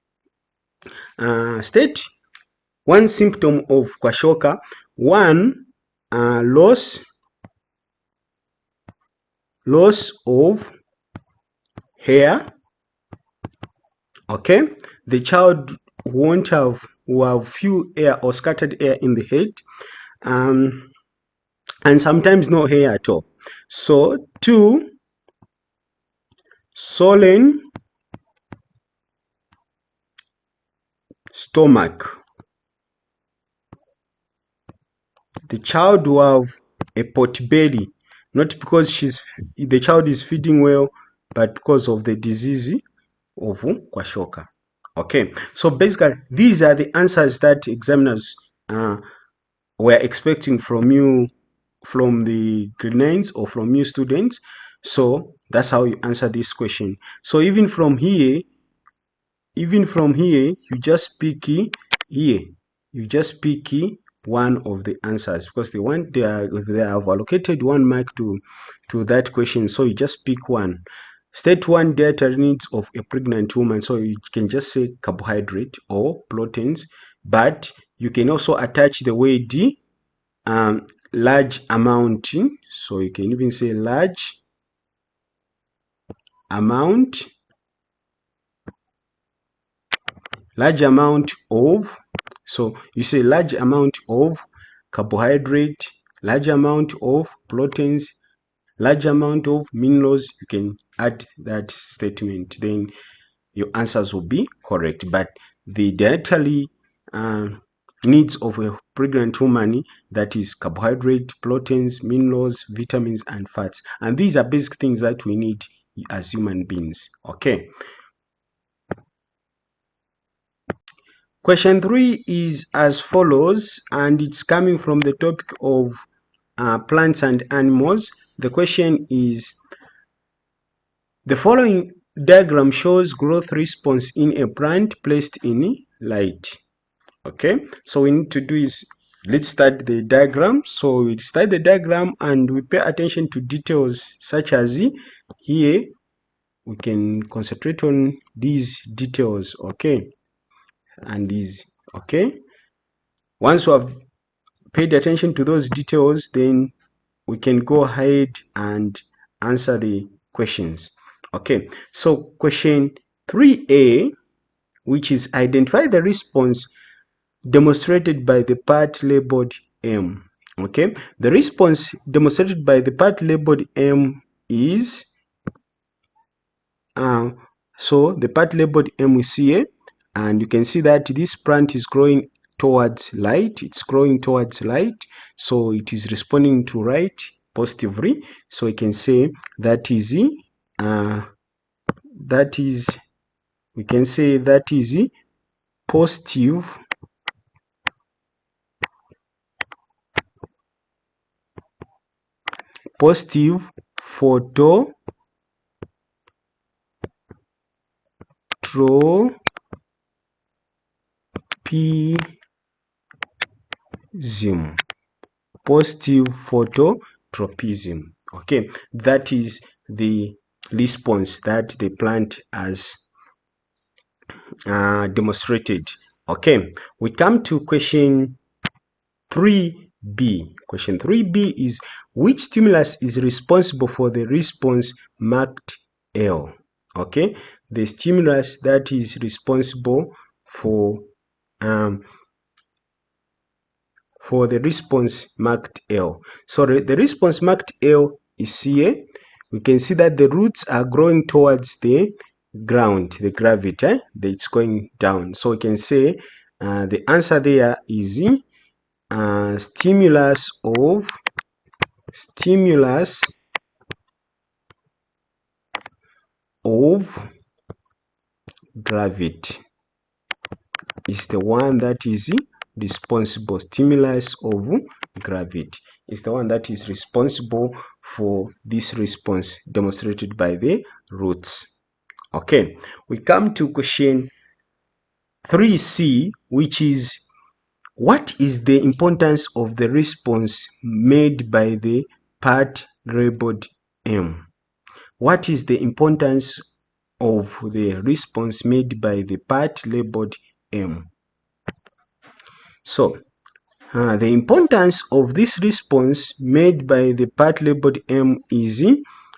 state one symptom of kwashiorkor. 1, loss of hair. Okay, the child will have few hair or scattered hair in the head, and sometimes no hair at all. So 2, swollen stomach. The child will have a pot belly, not because the child is feeding well, but because of the disease of kwashiorkor. Okay, so basically these are the answers that examiners were expecting from you, from the grade 9s or from you students. So that's how you answer this question. So even from here, you just pick here. You just pick one of the answers, because they have allocated 1 mark to that question. So you just pick one. State one dietary needs of a pregnant woman. So you can just say carbohydrate or proteins, but you can also attach the word large amount. So you can even say large amount of, so you say large amount of carbohydrate, large amount of proteins, large amount of minerals. You can add that statement, then your answers will be correct. But the dietary needs of a pregnant woman, that is carbohydrate, proteins, minerals, vitamins, and fats. And these are basic things that we need as human beings. Okay. Question 3 is as follows, and it's coming from the topic of plants and animals. The question is, the following diagram shows growth response in a plant placed in light. Okay, so we need to do is, let's start the diagram. So we start the diagram and we pay attention to details such as here. We can concentrate on these details. Okay, and these. Okay, once we have paid attention to those details, then we can go ahead and answer the questions. Okay, so question 3A, which is identify the response demonstrated by the part labeled M. Okay, the response demonstrated by the part labeled M is, so the part labeled M is here, and you can see that this plant is growing towards light, it's growing towards light, so it is responding to light positively. So we can say that is we can say that is positive phototropism. Positive phototropism. Okay, that is the response that the plant has demonstrated. Okay, we come to question 3b. Question 3b is, which stimulus is responsible for the response marked L? Okay, the stimulus that is responsible for the response marked L. So the response marked L is here. We can see that the roots are growing towards the ground, the gravity, it's going down. So we can say the answer there is stimulus of gravity is the one that is responsible. Stimulus of gravity is the one that is responsible for this response demonstrated by the roots. Okay, we come to question 3c, which is, what is the importance of the response made by the part labeled M? What is the importance of the response made by the part labeled M? So, the importance of this response made by the part labeled M is,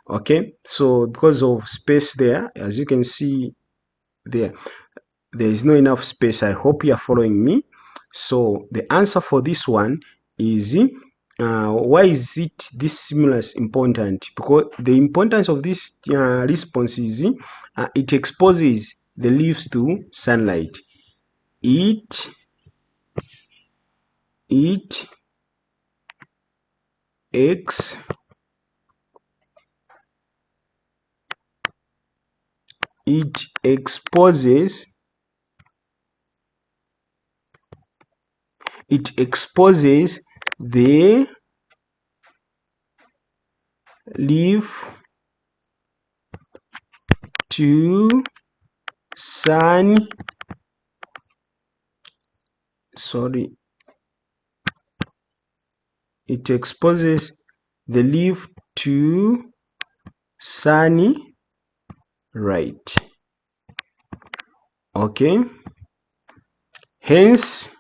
okay, so because of space there, as you can see there is no enough space. I hope you are following me. So the answer for this one is, why is this stimulus important? Because the importance of this response is, it exposes the leaves to sunlight. It exposes the leaf to sun. It exposes the leaf to sunny light. Okay, hence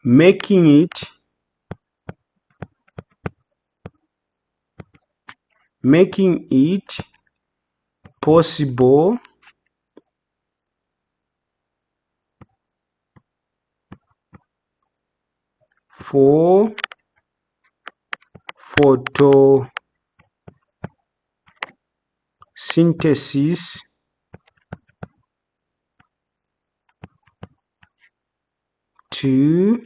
making it possible for photosynthesis to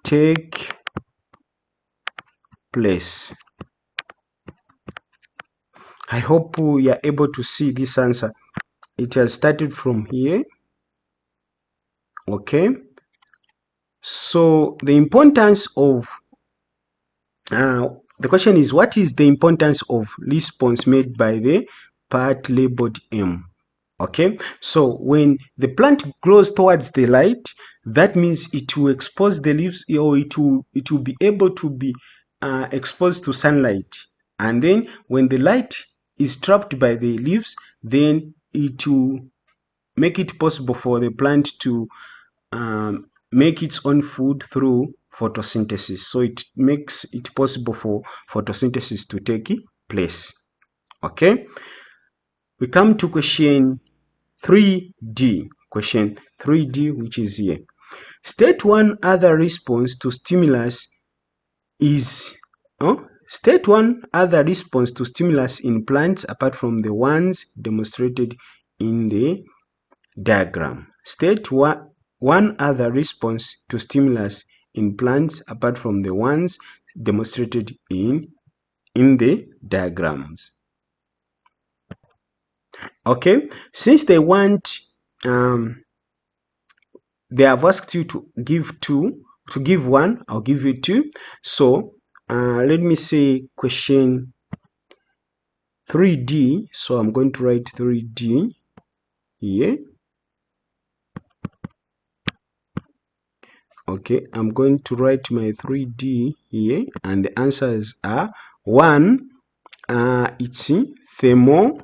take place. I hope you are able to see this answer. It has started from here. Okay, so the importance of the question is, what is the importance of response made by the part labeled M? Okay, so when the plant grows towards the light, that means it will expose the leaves, or it will be able to be exposed to sunlight. And then when the light is trapped by the leaves, then it will make it possible for the plant to make its own food through photosynthesis. So it makes it possible for photosynthesis to take place. Okay, we come to question 3D. Question 3D, which is here. State one other response to stimulus is State one other response to stimulus in plants apart from the ones demonstrated in the diagram. State one other response to stimulus in plants apart from the ones demonstrated in the diagrams. Okay, since they want they have asked you to give one, I'll give you two. So let me say question 3D. So I'm going to write 3D here. Okay, I'm going to write my 3D here, and the answers are one, it's thermotropism.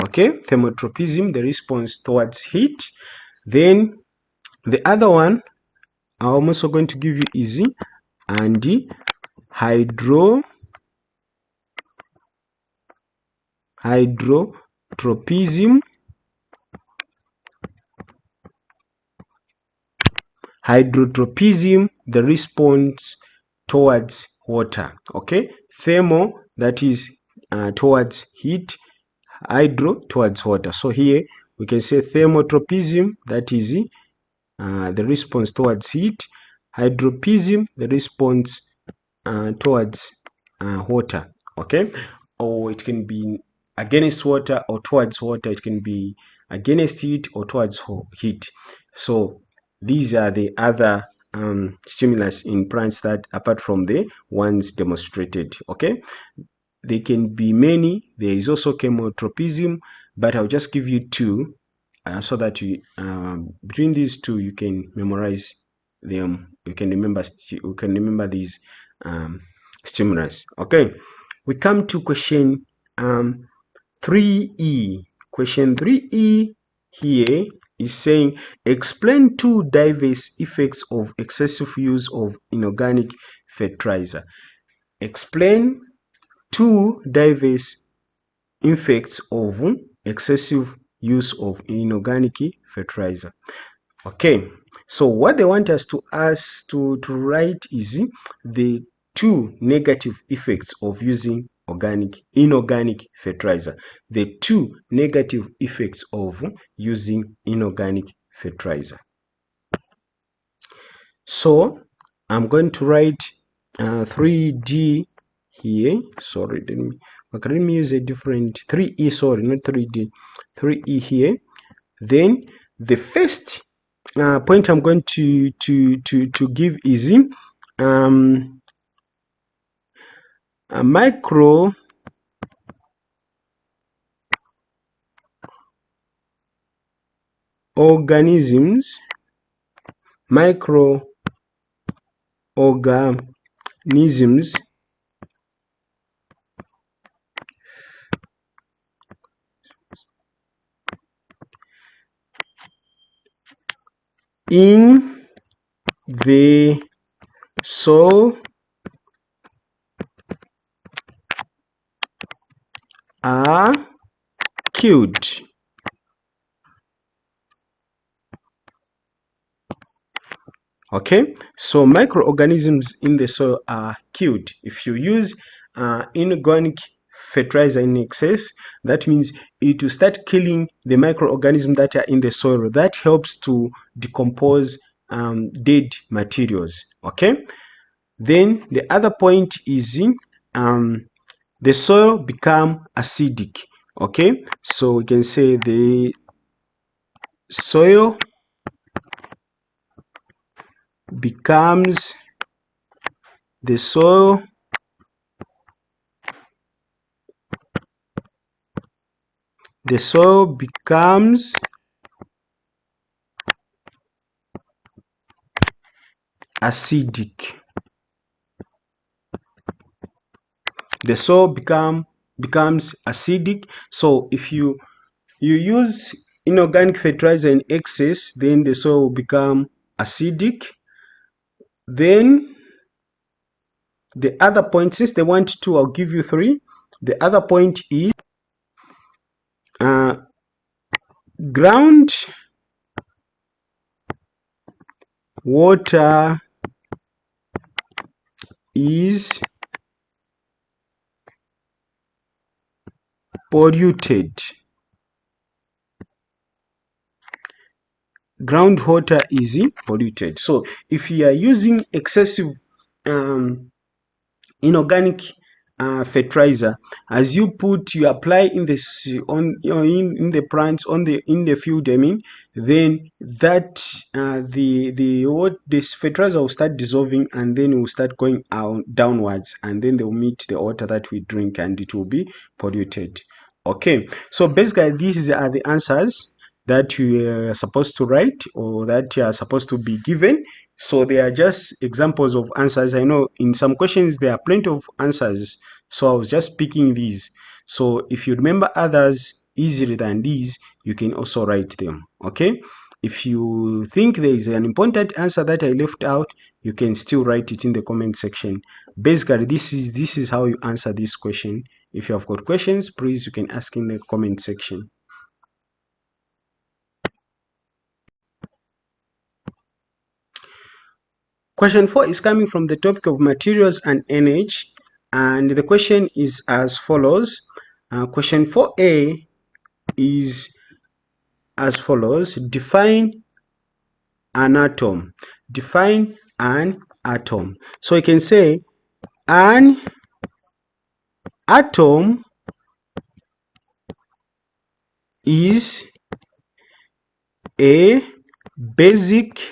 Okay, thermotropism, the response towards heat. Then the other one I'm also going to give you is and hydrotropism. Hydrotropism, the response towards water. Okay, thermo, that is towards heat, hydro towards water. So here we can say thermotropism, that is the response towards heat, hydropism, the response towards water. Okay, or it can be against water or towards water. It can be against heat or towards heat. So these are the other stimulus in plants that apart from the ones demonstrated. Okay, they can be many. There is also chemotropism, but I'll just give you two so that you between these two you can memorize them. You can remember these stimulus. Okay, we come to question 3E. Question 3E here is saying explain two diverse effects of excessive use of inorganic fertilizer. Explain two diverse effects of excessive use of inorganic fertilizer. Okay, so what they want us to write is the two negative effects of using inorganic fertilizer. The two negative effects of using inorganic fertilizer. So I'm going to write 3D here. Sorry, let me use a different 3E. Sorry, not 3D. 3E here. Then the first point I'm going to give is a microorganisms in the soil are killed. Okay, so microorganisms in the soil are killed. If you use inorganic fertilizer in excess, that means it will start killing the microorganisms that are in the soil. That helps to decompose dead materials. Okay, then the other point is the soil become acidic. Okay, so we can say the soil becomes acidic. The soil becomes acidic. So if you use inorganic fertilizer in excess, then the soil will become acidic. Then the other point, since they want two, I'll give you three. The other point is ground water is polluted. Groundwater is polluted. So if you are using excessive inorganic fertilizer, as you apply in in the plants in the field, I mean, then that this fertilizer will start dissolving, and then it will start going out downwards, and then they will meet the water that we drink, and it will be polluted. Okay, so basically these are the answers that you are supposed to write, or that you are supposed to be given. So they are just examples of answers. I know in some questions there are plenty of answers, so I was just picking these. So if you remember others easier than these, you can also write them. Okay, if you think there is an important answer that I left out, you can still write it in the comment section. Basically this is how you answer this question. If you have got questions, please you can ask in the comment section. Question 4 is coming from the topic of materials and energy, and the question is as follows. Question 4a is as follows. Define an atom. Define an atom. So you can say an atom is a basic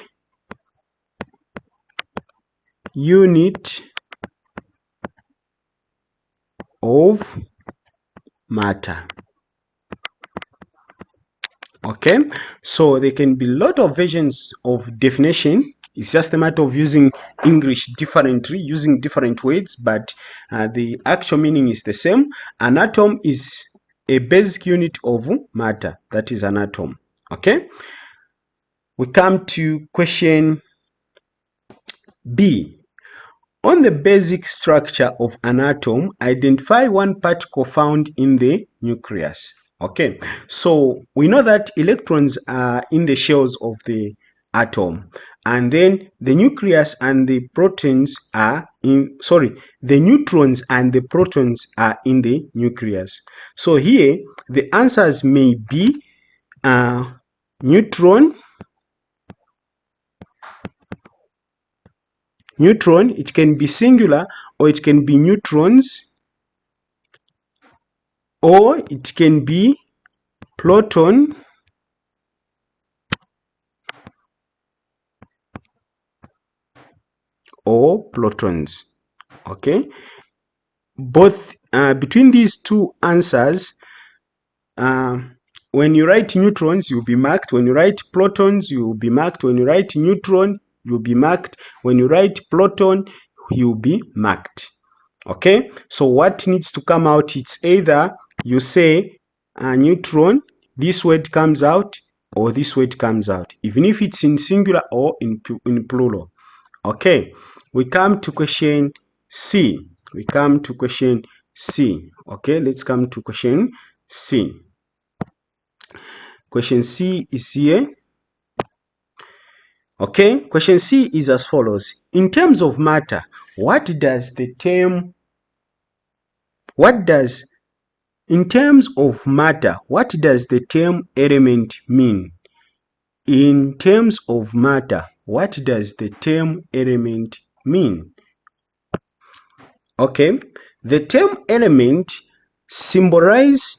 unit of matter. Okay, so there can be a lot of versions of definition. It's just a matter of using English differently, using different words, but the actual meaning is the same. An atom is a basic unit of matter. That is an atom. Okay, we come to question B. On the basic structure of an atom, identify one particle found in the nucleus. Okay, so we know that electrons are in the shells of the atom, and then the nucleus and the protons are in, the neutrons and the protons are in the nucleus. So here the answers may be neutron, it can be singular, or it can be neutrons, or it can be proton, or protons. Okay, both between these two answers, when you write neutrons, you'll be marked. When you write protons, you'll be marked. When you write neutron, you'll be marked. When you write proton, you'll be marked. Okay, so what needs to come out? It's either you say neutron, this word comes out, or this word comes out, even if it's in singular or in plural. Okay, we come to question C. Okay, let's come to question C. Question C is here. Okay, question C is as follows. In terms of matter, in terms of matter, what does the term element mean? In terms of matter, what does the term element mean? Okay, the term element symbolize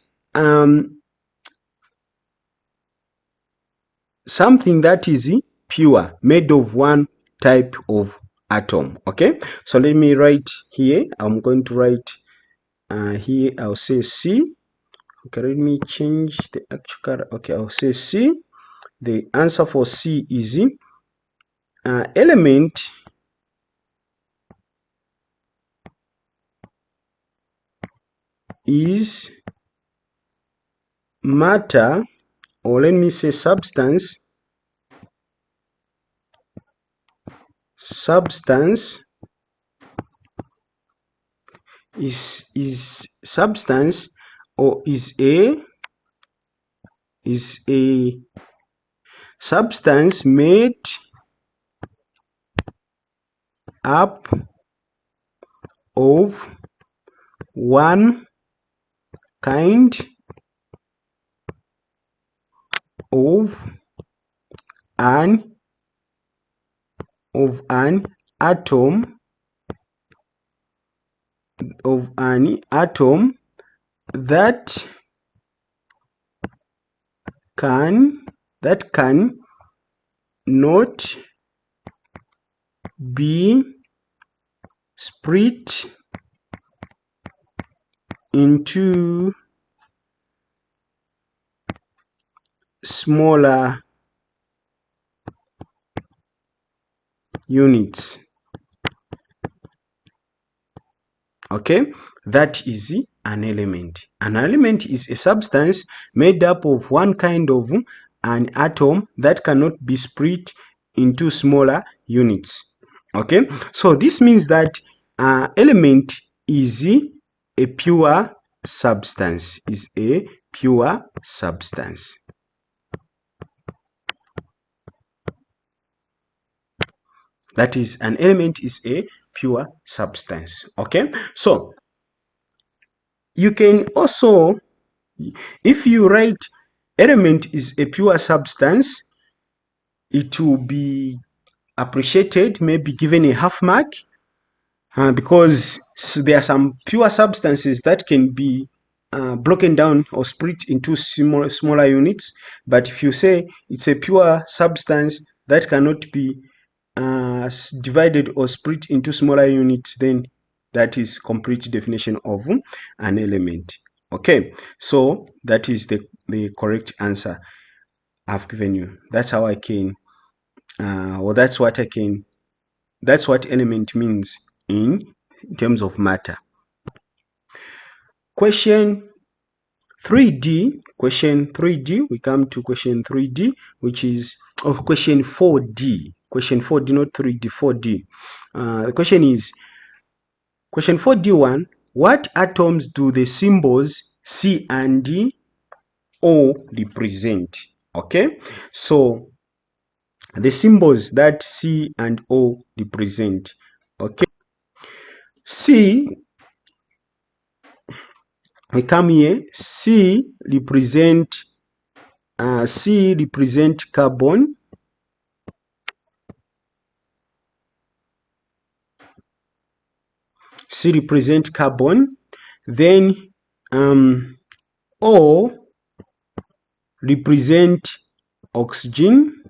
something that is pure, made of one type of atom. Okay, so let me write here. I'm going to write here. I'll say C. Okay, let me change the actual color. Okay, I'll say C. The answer for C is element is matter, or let me say substance. Substance is substance, or is a is a substance made up of one kind of an atom that can not be split into smaller units. Okay, that is an element. An element is a substance made up of one kind of an atom that cannot be split into smaller units. Okay, so this means that element is a pure substance. That is, an element is a pure substance. Okay, so you can also, if you write element is a pure substance, it will be appreciated, maybe given a half mark, because there are some pure substances that can be broken down or split into smaller units. But if you say it's a pure substance that cannot be divided or split into smaller units, then that is complete definition of an element. Okay, so that is the correct answer I've given you. That's how I can, or that's what element means in terms of matter. Question 3D, we come to question 3D, which is question 4D. Question 4D, not 3D, 4D. The question is, question 4D1, what atoms do the symbols C and O represent? Okay, so the symbols that C and O represent. Okay, C, we come here, C represent carbon. C represent carbon. Then O represent oxygen.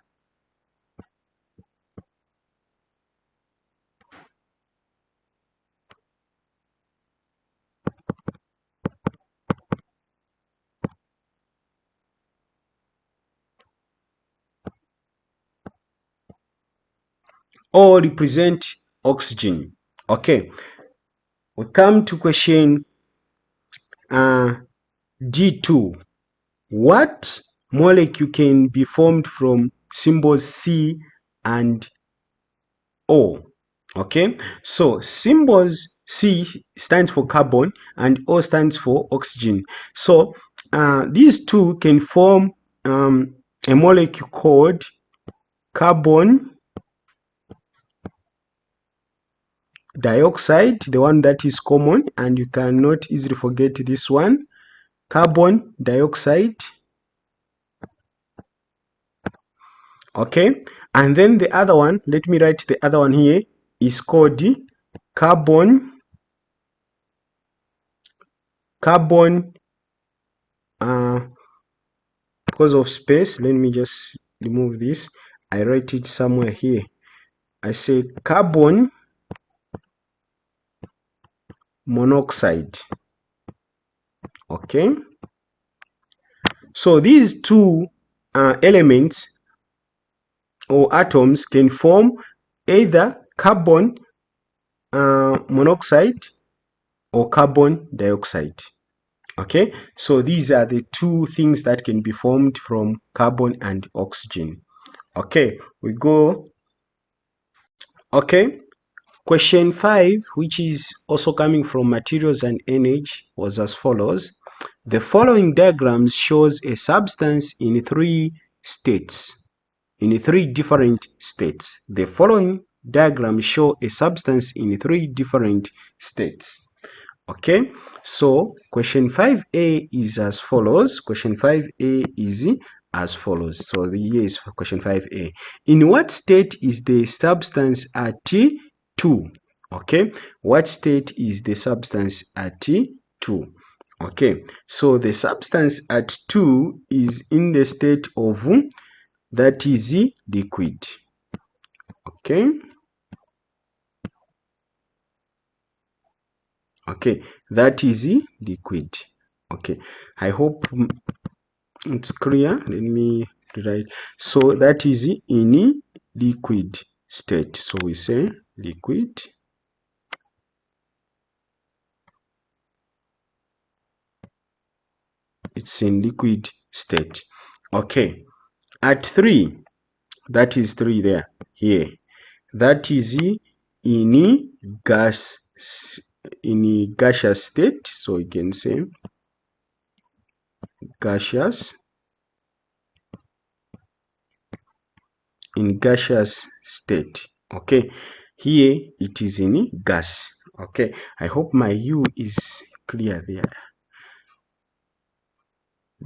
O represent oxygen. Okay, we come to question D2. What molecule can be formed from symbols C and O? Okay, so symbols C stands for carbon and O stands for oxygen. So these two can form a molecule called carbon dioxide, the one that is common, and you cannot easily forget this one, carbon dioxide. Okay, and then the other one, let me write the other one here, is called carbon because of space, let me just remove this. I write it somewhere here. I say carbon monoxide. Okay, so these two elements or atoms can form either carbon monoxide or carbon dioxide. Okay, so these are the two things that can be formed from carbon and oxygen. Okay, we go. Okay, question 5, which is also coming from materials and energy, was as follows. The following diagram shows a substance in three different states. The following diagram show a substance in three different states. Okay, so question 5a is as follows. Question 5a is as follows. So here is question 5a. In what state is the substance at T2? Okay, what state is the substance at T2? Okay, so the substance at 2 is in the state of, that is liquid. Okay. Okay, that is liquid. Okay, I hope it's clear. Let me write. So that is in liquid state. So we say liquid. It's in liquid state. Okay, at 3, that is 3 there, here. That is in gaseous state. So you can say gaseous, in gaseous state. Okay, here it is in gas. Okay, I hope my U is clear there.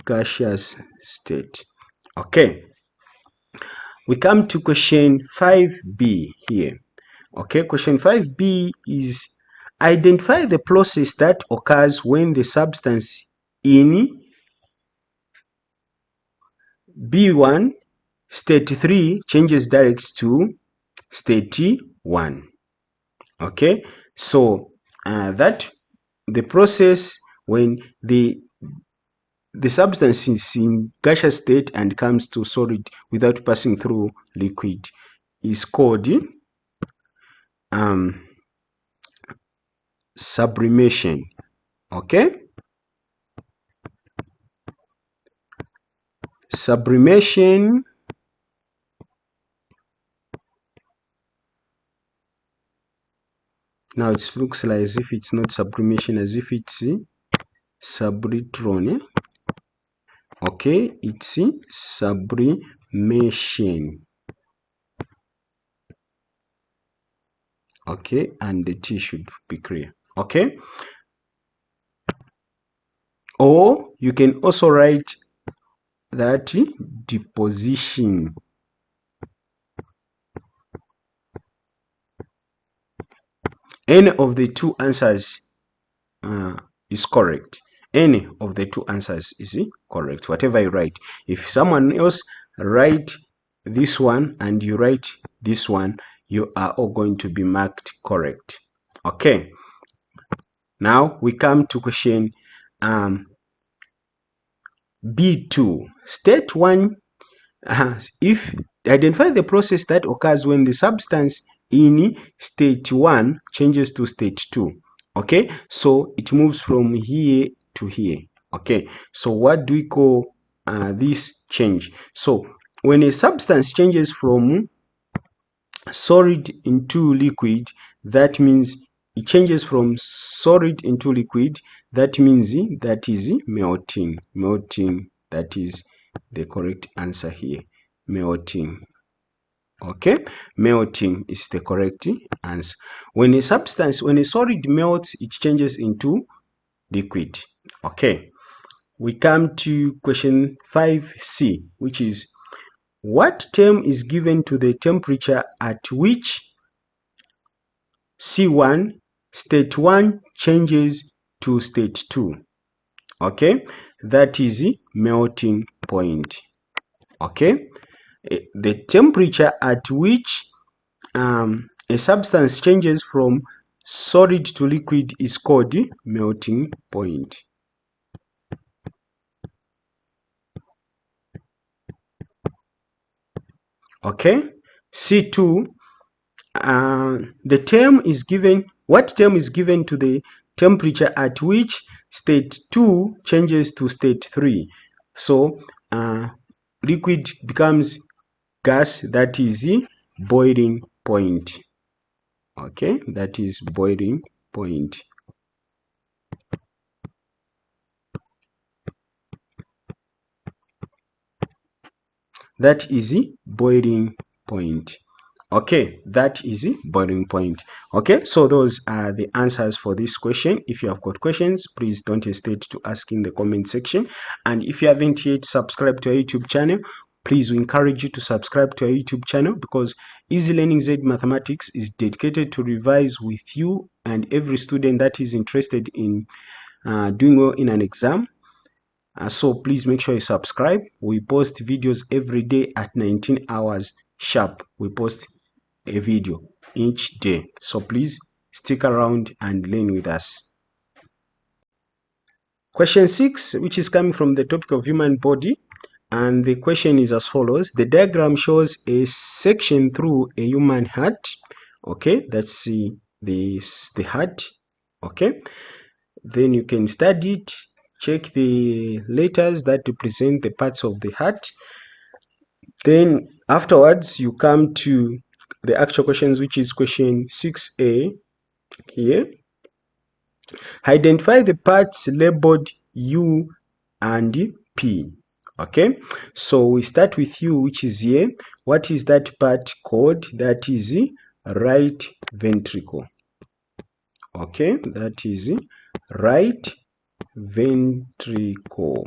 Gaseous state. Okay, we come to question 5b here. Okay, question 5b is identify the process that occurs when the substance in B1 state 3 changes direct to state 1. Okay, so that the process when the substance is in gaseous state and comes to solid without passing through liquid is called sublimation. Okay, sublimation. Now it looks like as if it's not sublimation, as if it's subtron. Okay, it's sublimation. Okay, and the T should be clear. Okay, or you can also write that deposition. Any of the two answers is correct. Any of the two answers is correct, whatever you write. If someone else write this one and you write this one, you are all going to be marked correct. Okay, now we come to question B2. State 1, if identify the process that occurs when the substance in state 1 changes to state 2. Okay, so it moves from here to here. Okay, so what do we call this change? So when a substance changes from solid into liquid, that means it changes from solid into liquid. That means that is melting. That is the correct answer here. Melting. Okay, melting is the correct answer. When a solid melts, it changes into liquid. Okay, we come to question 5c, which is what term is given to the temperature at which C1 state 1 changes to state 2. Okay, that is melting point. Okay, the temperature at which a substance changes from solid to liquid is called melting point. Okay, C2, the term is given, what term is given to the temperature at which state 2 changes to state 3? So liquid becomes gas, that is boiling point. Okay, that is boiling point. That is the boiling point. Okay, that is the boiling point. Okay, so those are the answers for this question. If you have got questions, please don't hesitate to ask in the comment section. And if you haven't yet subscribed to our YouTube channel, please, we encourage you to subscribe to our YouTube channel, because Easy Learning Z Mathematics is dedicated to revise with you and every student that is interested in doing well in an exam. So please make sure you subscribe. We post videos every day at 19 hours sharp. We post a video each day. So please stick around and learn with us. Question 6, which is coming from the topic of human body. And the question is as follows. The diagram shows a section through a human heart. Okay, that's the heart. Okay, then you can study it. Check the letters that represent the parts of the heart. Then afterwards, you come to the actual questions, which is question 6a here. Identify the parts labeled U and P. Okay, so we start with U, which is here. What is that part called? That is the right ventricle. Okay, that is the right ventricle.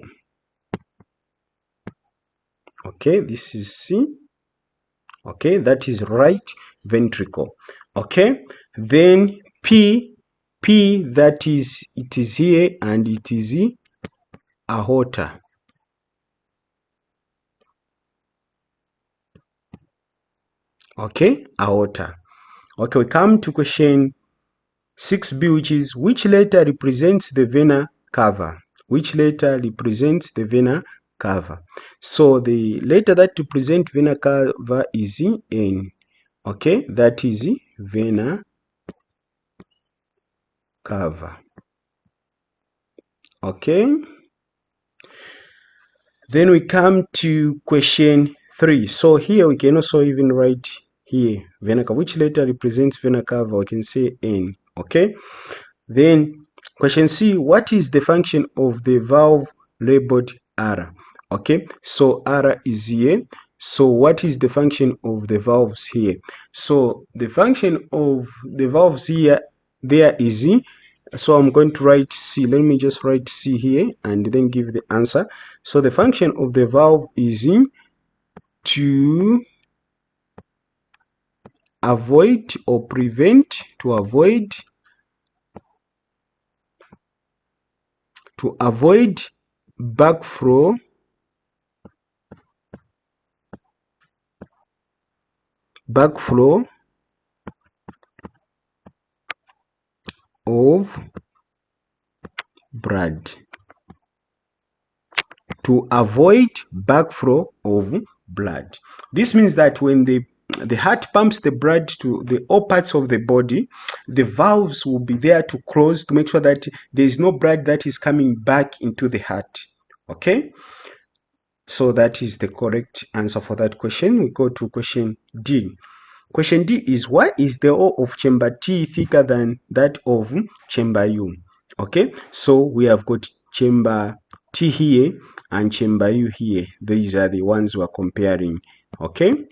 Okay, this is C. Okay, that is right ventricle. Okay, then P, that is, it is here, and it is the aorta. Okay, aorta. Okay, we come to question 6b, which is, which letter represents the vena cava? Which letter represents the vena cava? So the letter that represents vena cava is N. Okay, that is vena cava. Okay, then we come to question 3. So here we can also even write here vena cava. Which letter represents vena cava? We can say N. Okay, then question C, what is the function of the valve labeled R? Okay, so R is here. So what is the function of the valves here? So the function of the valves here, there is, so I'm going to write C. Let me just write C here and then give the answer. So the function of the valve is to avoid or prevent, to avoid backflow of blood. To avoid backflow of blood. This means that when the heart pumps the blood to all parts of the body, the valves will be there to close to make sure that there is no blood that is coming back into the heart. Okay, so that is the correct answer for that question. We go to question D. Question D is, why is the O of chamber T thicker than that of chamber U? Okay, so we have got chamber T here and chamber U here. These are the ones we are comparing. Okay,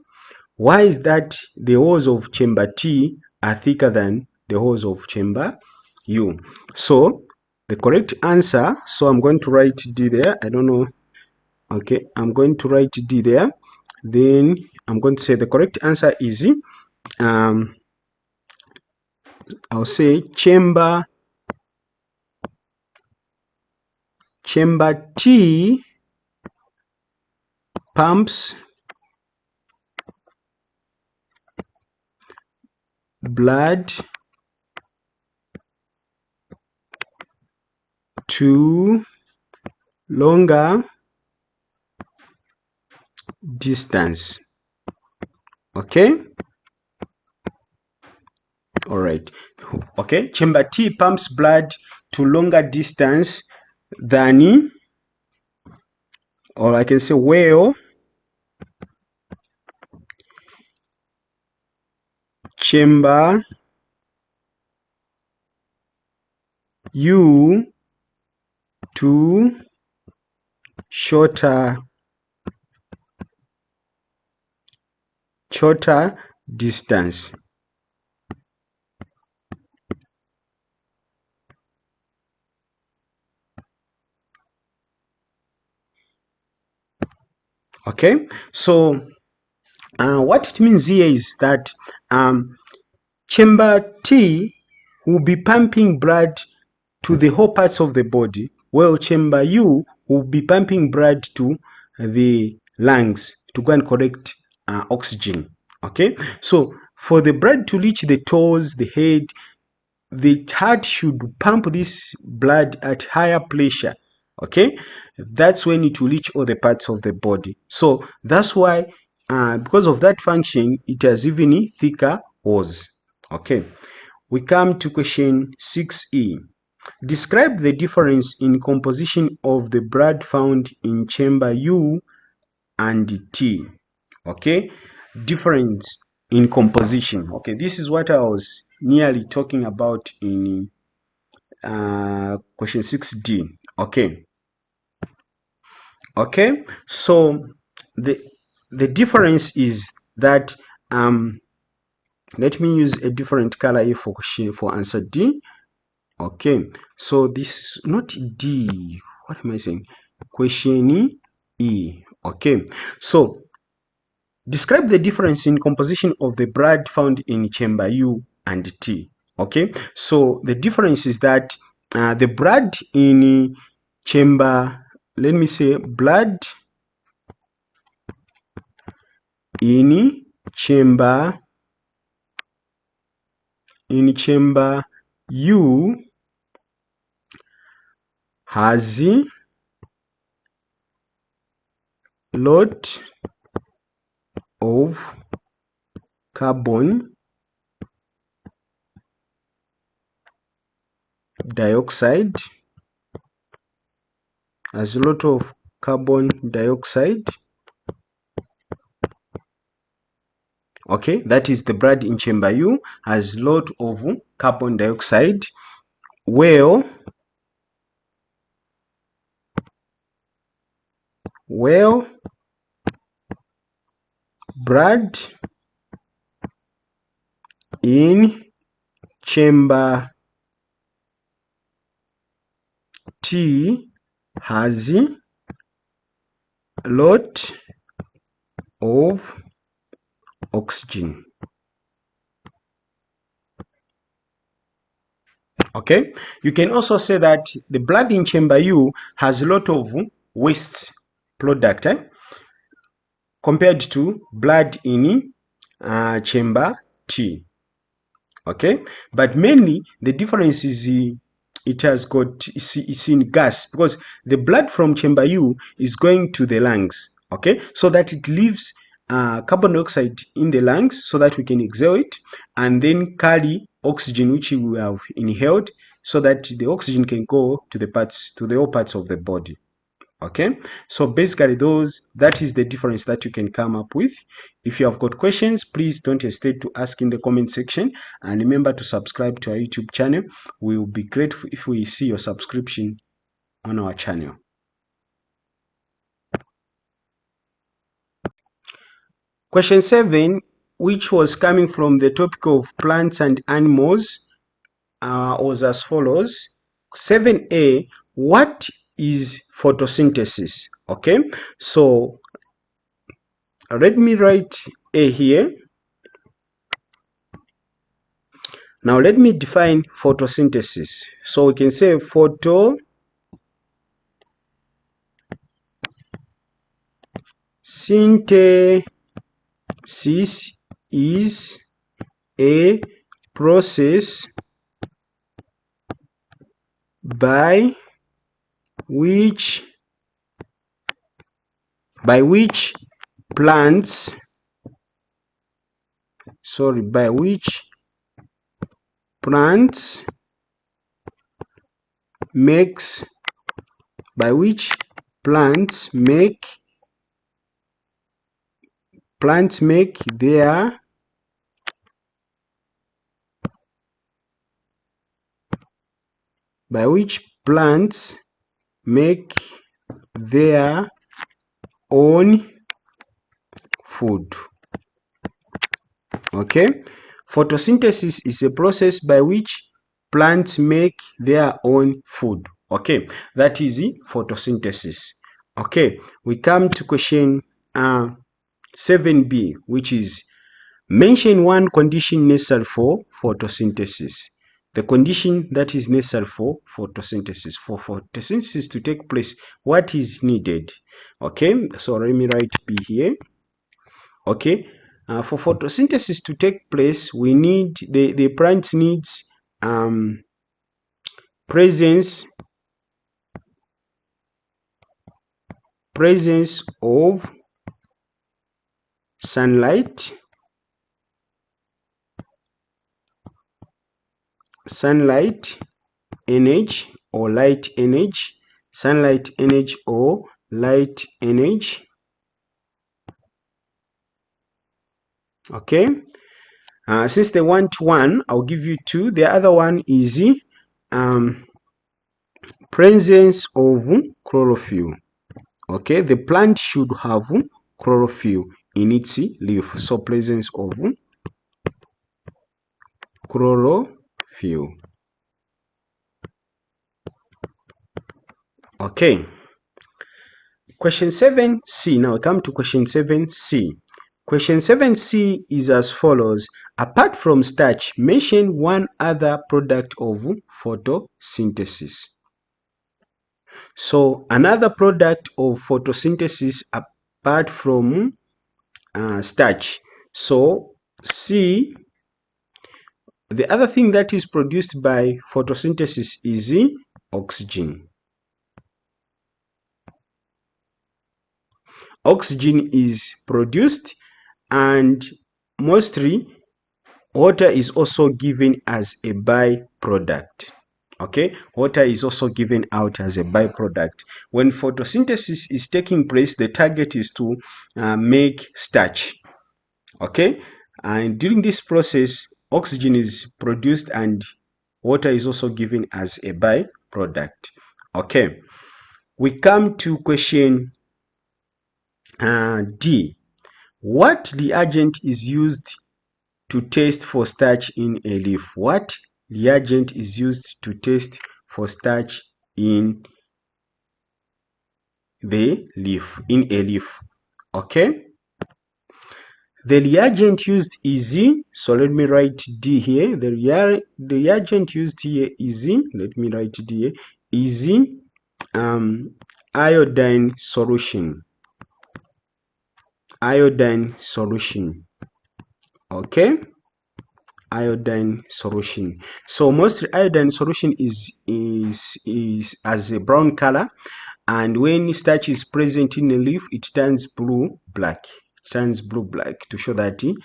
why is that the holes of chamber T are thicker than the holes of chamber U? So the correct answer, so I'm going to write D there. I don't know. Okay, I'm going to write D there. Then I'm going to say the correct answer is I'll say chamber T pumps blood to longer distance. Okay, all right. Okay, chamber T pumps blood to longer distance than, or I can say, well, chamber U to shorter shorter distance. Okay, so what it means here is that chamber T will be pumping blood to the whole parts of the body, while chamber U will be pumping blood to the lungs to go and collect oxygen. Okay, so for the blood to reach the toes, the head, the heart should pump this blood at higher pressure. Okay, that's when it will reach all the parts of the body. So that's why because of that function, it has even thicker hose. Okay, we come to question 6e. Describe the difference in composition of the blood found in chamber U and T. Okay, difference in composition. Okay, this is what I was nearly talking about in question 6D. Okay, so the difference is that let me use a different color here for question for answer D. Okay, so this is not D. What am I saying? Question E. Okay, so describe the difference in composition of the blood found in chamber U and T. Okay, so the difference is that the blood in chamber, let me say blood in chamber U has lot of carbon dioxide, has a lot of carbon dioxide. Okay, that is the blood in chamber U has a lot of carbon dioxide. Well, blood in chamber T has a lot of oxygen. Okay, you can also say that the blood in chamber U has a lot of waste product compared to blood in chamber T. Okay, but mainly the difference is it's in gas, because the blood from chamber U is going to the lungs. Okay, so that it leaves carbon dioxide in the lungs so that we can exhale it, and then carry oxygen which we have inhaled, so that the oxygen can go to the all parts of the body. Okay, so basically that is the difference that you can come up with. If you have got questions, please don't hesitate to ask in the comment section, and remember to subscribe to our YouTube channel. We will be grateful if we see your subscription on our channel. Question 7, which was coming from the topic of plants and animals, was as follows. 7a, what is photosynthesis? Okay, so let me write A here. Now let me define photosynthesis. So we can say photosynthesis is a process by which plants make their own food. Okay, photosynthesis is a process by which plants make their own food. Okay, that is the photosynthesis. Okay, we come to question 7b, which is mention one condition necessary for photosynthesis. The condition that is necessary for photosynthesis. For photosynthesis to take place, what is needed? Okay, so let me write B here. Okay, for photosynthesis to take place, we need the plant needs presence of sunlight, energy or light energy, sunlight energy or light energy. Okay, since they want one, I'll give you two. The other one is presence of chlorophyll. Okay, the plant should have chlorophyll in its leaf. So presence of chlorophyll. Okay. Question 7c. Now we come to question 7c. Question 7c is as follows. Apart from starch, mention one other product of photosynthesis. So another product of photosynthesis apart from starch. So C, the other thing that is produced by photosynthesis is oxygen. Oxygen is produced, and mostly water is also given as a byproduct. Okay, water is also given out as a byproduct. When photosynthesis is taking place, the target is to make starch. Okay, and during this process, oxygen is produced and water is also given as a byproduct. Okay, we come to question D. What reagent is used to test for starch in a leaf? What reagent is used to test for starch in the leaf, in a leaf? Okay, the reagent used is Z. So let me write D here. The reagent used here is Z. Let me write D here. Is iodine solution. Iodine solution. Okay, iodine solution. So most iodine solution is as a brown color, and when starch is present in a leaf, it turns blue black. It turns blue black to show that there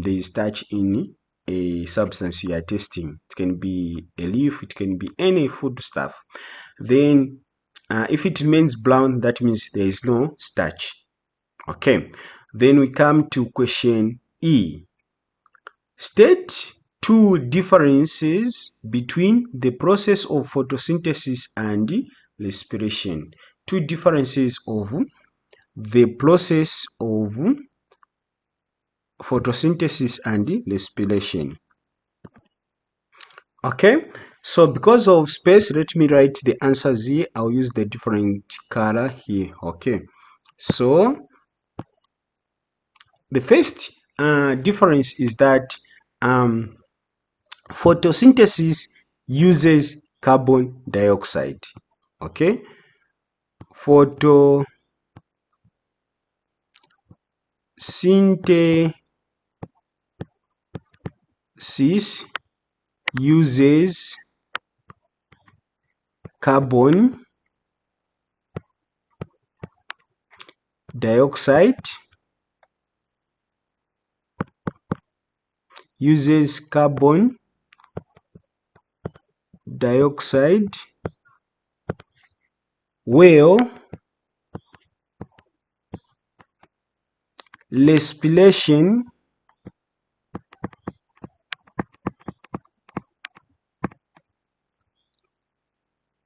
is starch in a substance you are testing. It can be a leaf, it can be any food stuff. Then if it remains brown, that means there is no starch. Okay, then we come to question E. State two differences between the process of photosynthesis and respiration. Two differences of the process of photosynthesis and respiration. Okay, so because of space, let me write the answers here. I'll use the different color here. Okay, so the first difference is that photosynthesis uses carbon dioxide. Okay, photosynthesis uses carbon dioxide, while respiration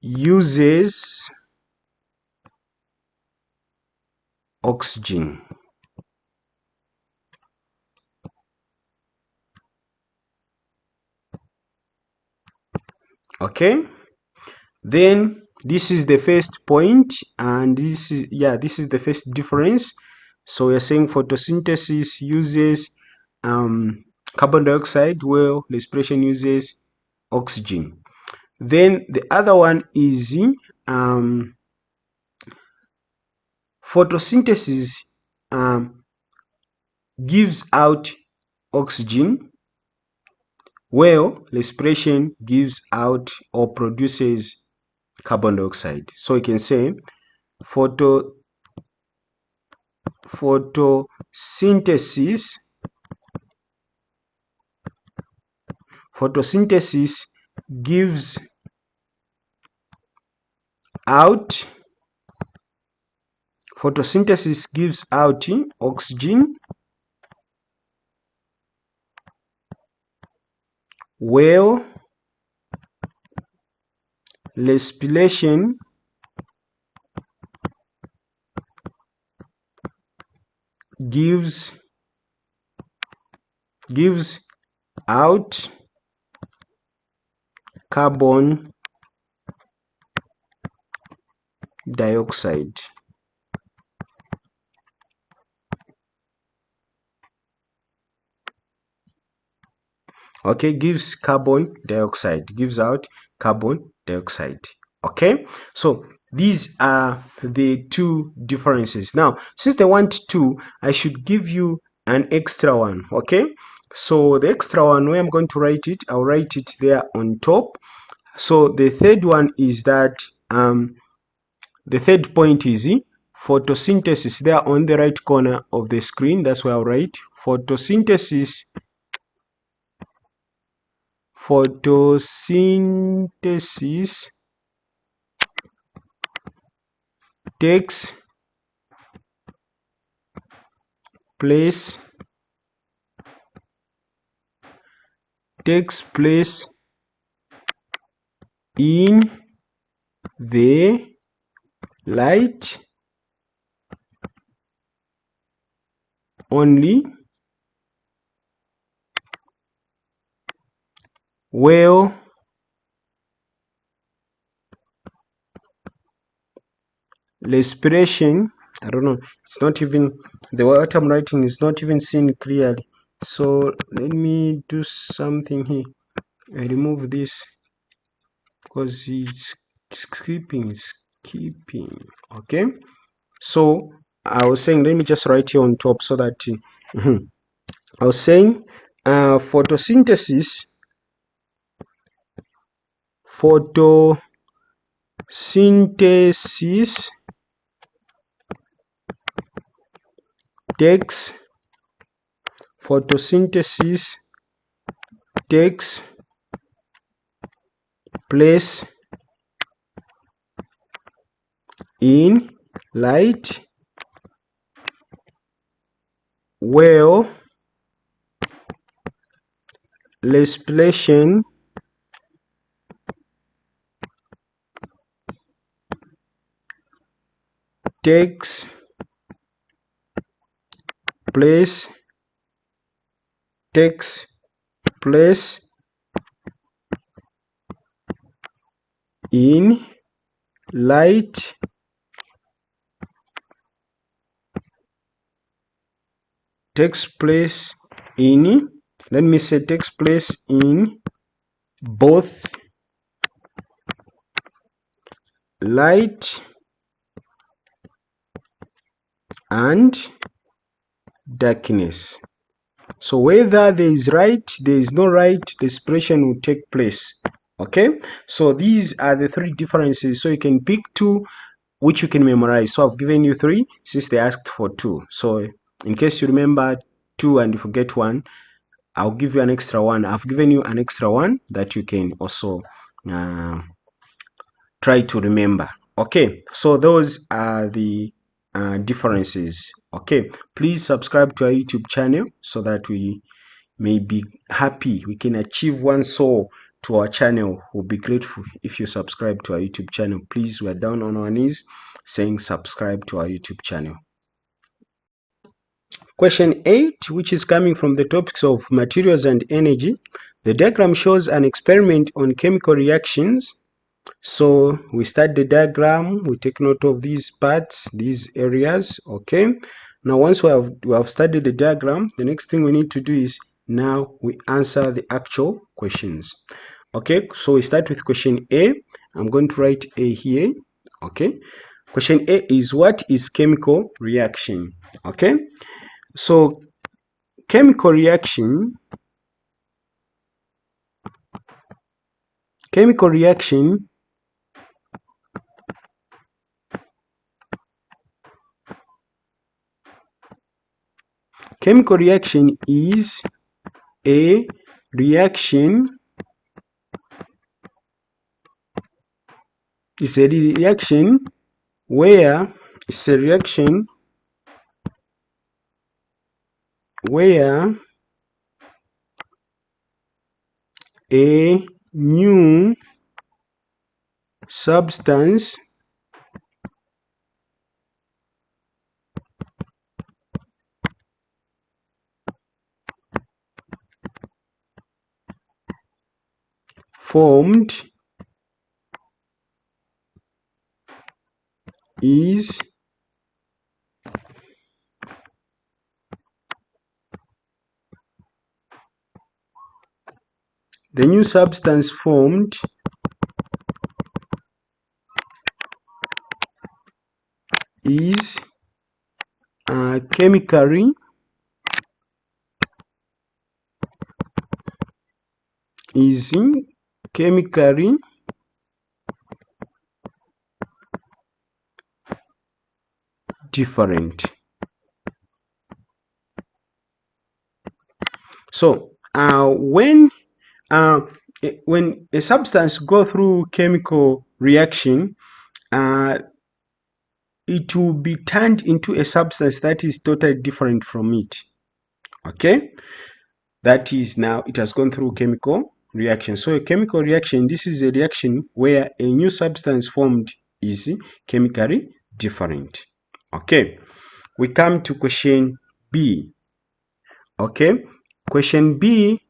uses oxygen. Okay, then this is the first point, and this is the first difference. So we're saying photosynthesis uses carbon dioxide, while respiration uses oxygen. Then the other one is photosynthesis gives out oxygen, while respiration gives out or produces carbon dioxide. So you can say photosynthesis gives out oxygen, while respiration gives out carbon dioxide. Okay, gives out carbon dioxide. Okay, so these are the two differences. Now, since they want two, I should give you an extra one. Okay, so the extra one, where I'm going to write it, I'll write it there on top. So the third one is that the third point is photosynthesis. There on the right corner of the screen, that's where I'll write photosynthesis takes place in the light only, while respiration, I don't know, it's not even, the what I'm writing is not even seen clearly. So let me do something here. I remove this because it's skipping. Okay, so I was saying, let me just write here on top so that I was saying photosynthesis takes place in light, while respiration takes place in light takes place in, let me say, takes place in both light and darkness. So whether there is right, there is no right, the expression will take place. Okay, so these are the three differences. So you can pick two which you can memorize. So I've given you three since they asked for two. So in case you remember two and you forget one, I'll give you an extra one. I've given you an extra one that you can also try to remember. Okay, so those are the differences. Okay, please subscribe to our YouTube channel so that we may be happy, we can achieve one soul to our channel. We'll be grateful if you subscribe to our YouTube channel. Please, we're down on our knees saying subscribe to our YouTube channel. Question 8, which is coming from the topics of materials and energy. The diagram shows an experiment on chemical reactions. So we start the diagram, we take note of these parts, these areas, okay? Now once we have studied the diagram, the next thing we need to do is now we answer the actual questions. Okay, so we start with question A. I'm going to write A here, okay? Question A is, what is chemical reaction? Okay, so chemical reaction Chemical reaction is a reaction where a new substance formed is the new substance formed is chemically different. So when a substance go through chemical reaction, it will be turned into a substance that is totally different from it. Okay, that is, now it has gone through chemical reaction. So a chemical reaction, this is a reaction where a new substance formed is chemically different. Okay, we come to question B. Okay, question B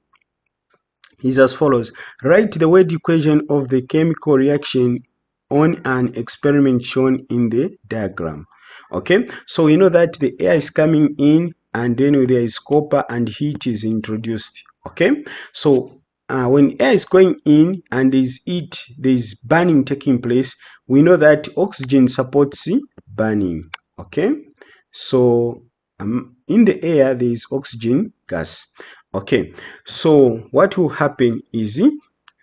is as follows. Write the word equation of the chemical reaction on an experiment shown in the diagram. Okay, so we know that the air is coming in and then there is copper and heat is introduced. Okay, so when air is going in and there is heat, there is burning taking place, we know that oxygen supports burning. Okay, so in the air there is oxygen gas. Okay, so what will happen is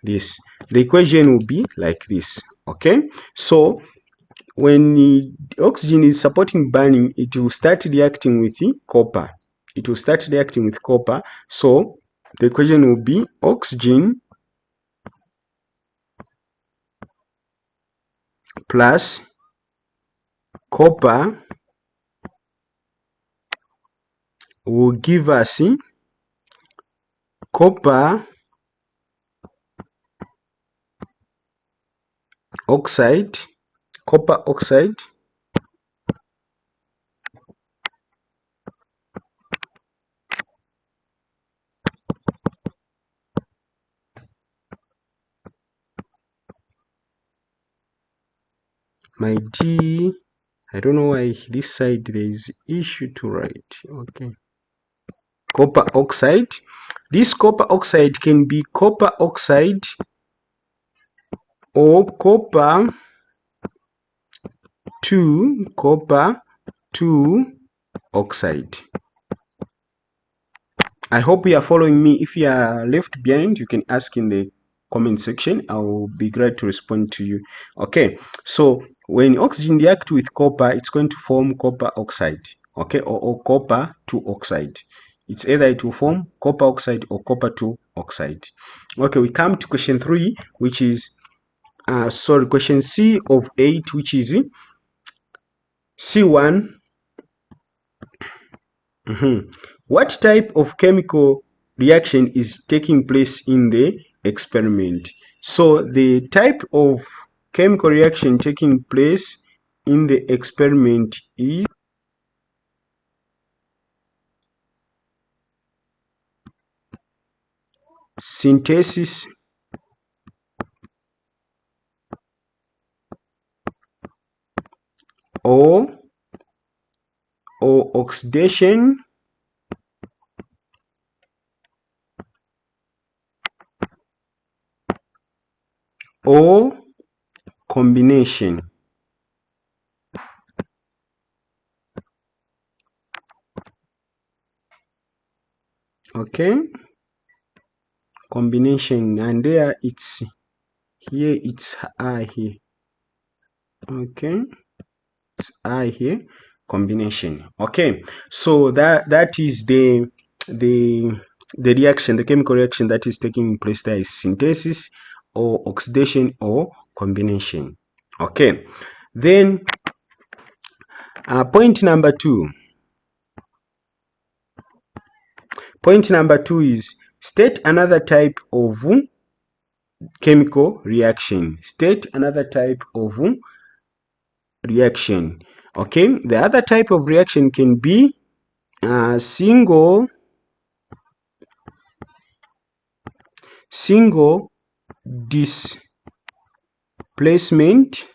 this. The equation will be like this. Okay, so when the oxygen is supporting burning, it will start reacting with the copper. So the equation will be oxygen plus copper will give us copper oxide my D. I don't know why this side there is issue to write. Okay, copper oxide. This copper oxide can be copper oxide or copper 2 oxide. I hope you are following me. If you are left behind, you can ask in the comment section. I will be glad to respond to you. Okay, so when oxygen reacts with copper, it's going to form copper oxide. Okay, or copper 2 oxide. It's either it will form copper oxide or copper 2 oxide. Okay, we come to question 3, which is question C of 8, which is C1. What type of chemical reaction is taking place in the experiment? So the type of chemical reaction taking place in the experiment is synthesis or oxidation or combination. Okay, combination, and there it's here, it's I here. Okay, it's I here, combination. Okay, so that is the reaction, the chemical reaction that is taking place there is synthesis or oxidation or combination. Okay, then point number two. Point number two is state another type of chemical reaction. State another type of reaction. Okay, the other type of reaction can be single displacement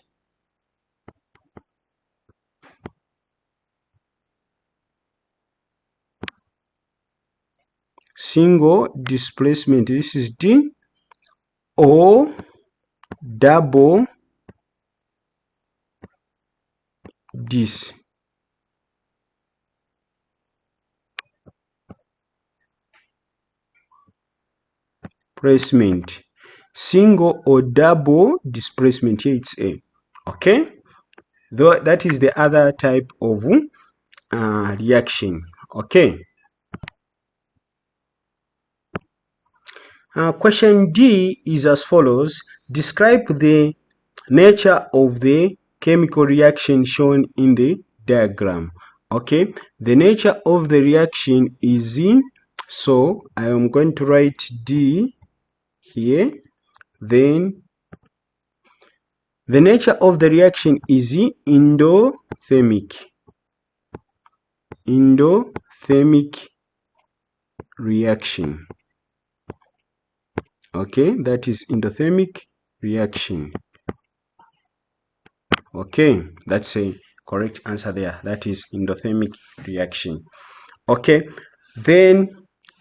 this is D, or double displacement. Single or double displacement, here it's A. Okay, though that is the other type of reaction. Okay, question D is as follows. Describe the nature of the chemical reaction shown in the diagram. Okay, the nature of the reaction is in, so I am going to write D here. Then the nature of the reaction is endothermic reaction. Okay, that is endothermic reaction. Okay, that's a correct answer there. That is endothermic reaction. Okay, then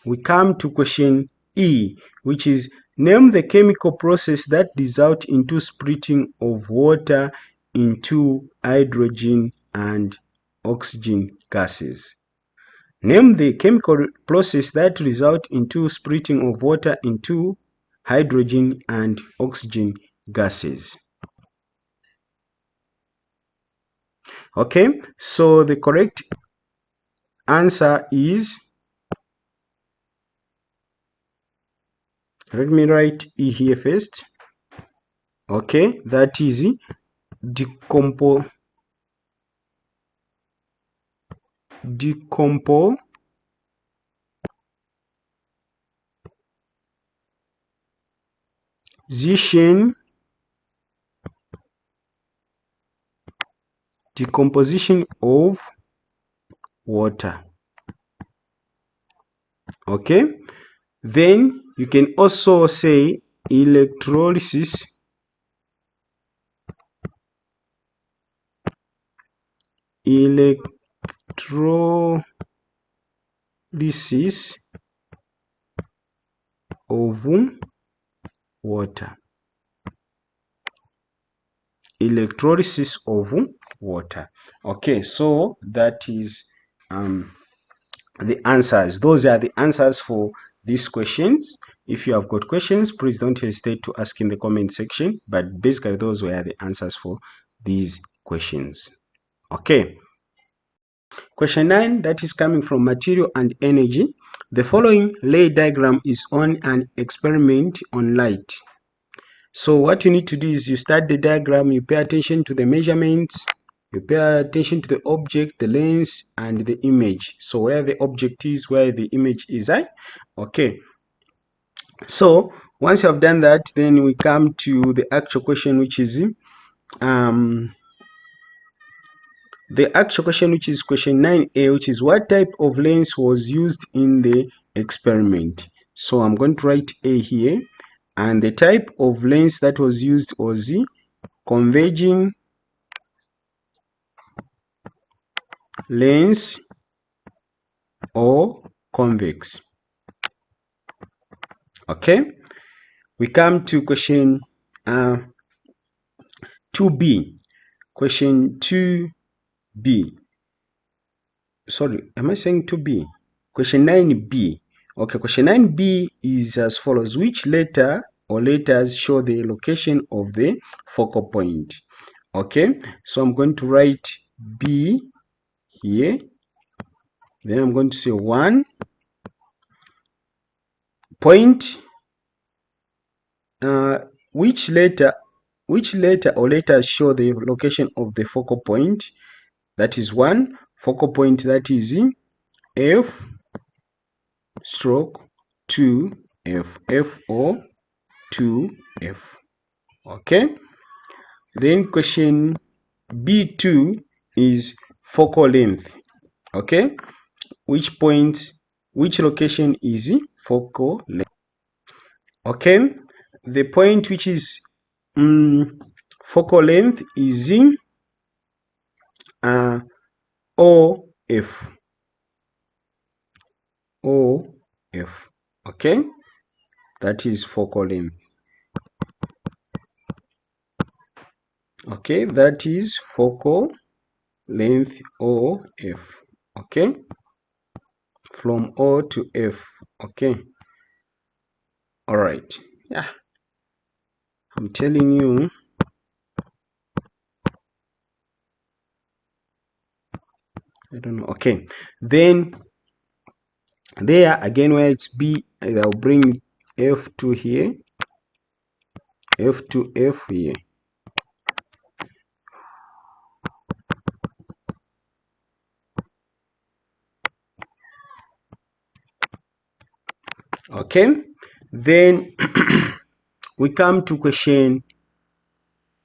we come to question E, which is name the chemical process that results into splitting of water into hydrogen and oxygen gases. Name the chemical process that results into splitting of water into hydrogen and oxygen gases. Okay, so the correct answer is, let me write E here first. Okay, that is decomposition of water. Okay, then you can also say electrolysis of water. Electrolysis of water. Okay, so that is the answers. Those are the answers for these questions. If you have got questions, please don't hesitate to ask in the comment section, but basically those were the answers for these questions. Okay, question 9, that is coming from material and energy. The following lay diagram is on an experiment on light. So what you need to do is you start the diagram, you pay attention to the measurements, you pay attention to the object, the lens, and the image. So where the object is, where the image is, okay. So once you have done that, then we come to the actual question, which is question 9a, which is what type of lens was used in the experiment. So I'm going to write A here, and the type of lens that was used was converging lens or convex. Okay, we come to question 2b. Question 2b. Sorry, am I saying 2b? Question 9b. Okay, question 9b is as follows. Which letter or letters show the location of the focal point? Okay, so I'm going to write B here. Then I'm going to say 1 point. Which letter or letters show the location of the focal point? That is 1 focal point, that is F stroke 2 F, F or 2F. Okay, then question B2 is focal length. Okay, which location is focal length? Okay, the point which is focal length is OF. OF. Okay, that is focal length. Okay, that is focal length OF. Okay, from O to F. Okay, all right. Yeah, I'm telling you. I don't know. Okay, then there again where it's B, I'll bring F2 here, F2F here. Okay, then we come to question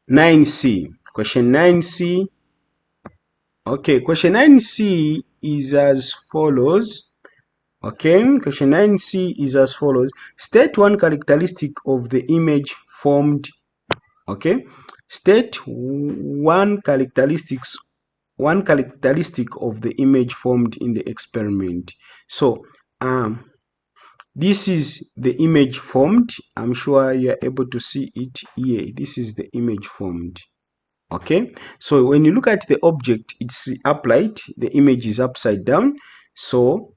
9C. Question 9C. Okay, question 9C is as follows. Okay, question 9C is as follows. State one characteristic of the image formed. Okay, state one characteristic of the image formed in the experiment. So this is the image formed. I'm sure you're able to see it here. This is the image formed. Okay, so when you look at the object, it's upright, the image is upside down. So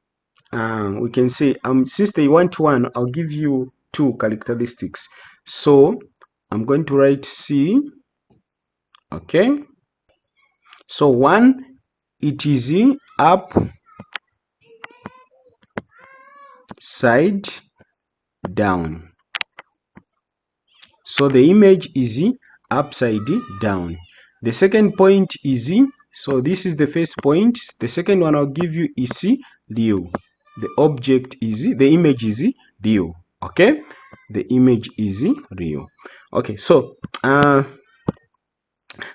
we can say since they want one, I'll give you two characteristics. So I'm going to write C. Okay, so one, it is upside down. So the image is upside down. The second point is so this is the first point. The second one I'll give you is real. The object is the image is real. Okay, the image is real. Okay, so the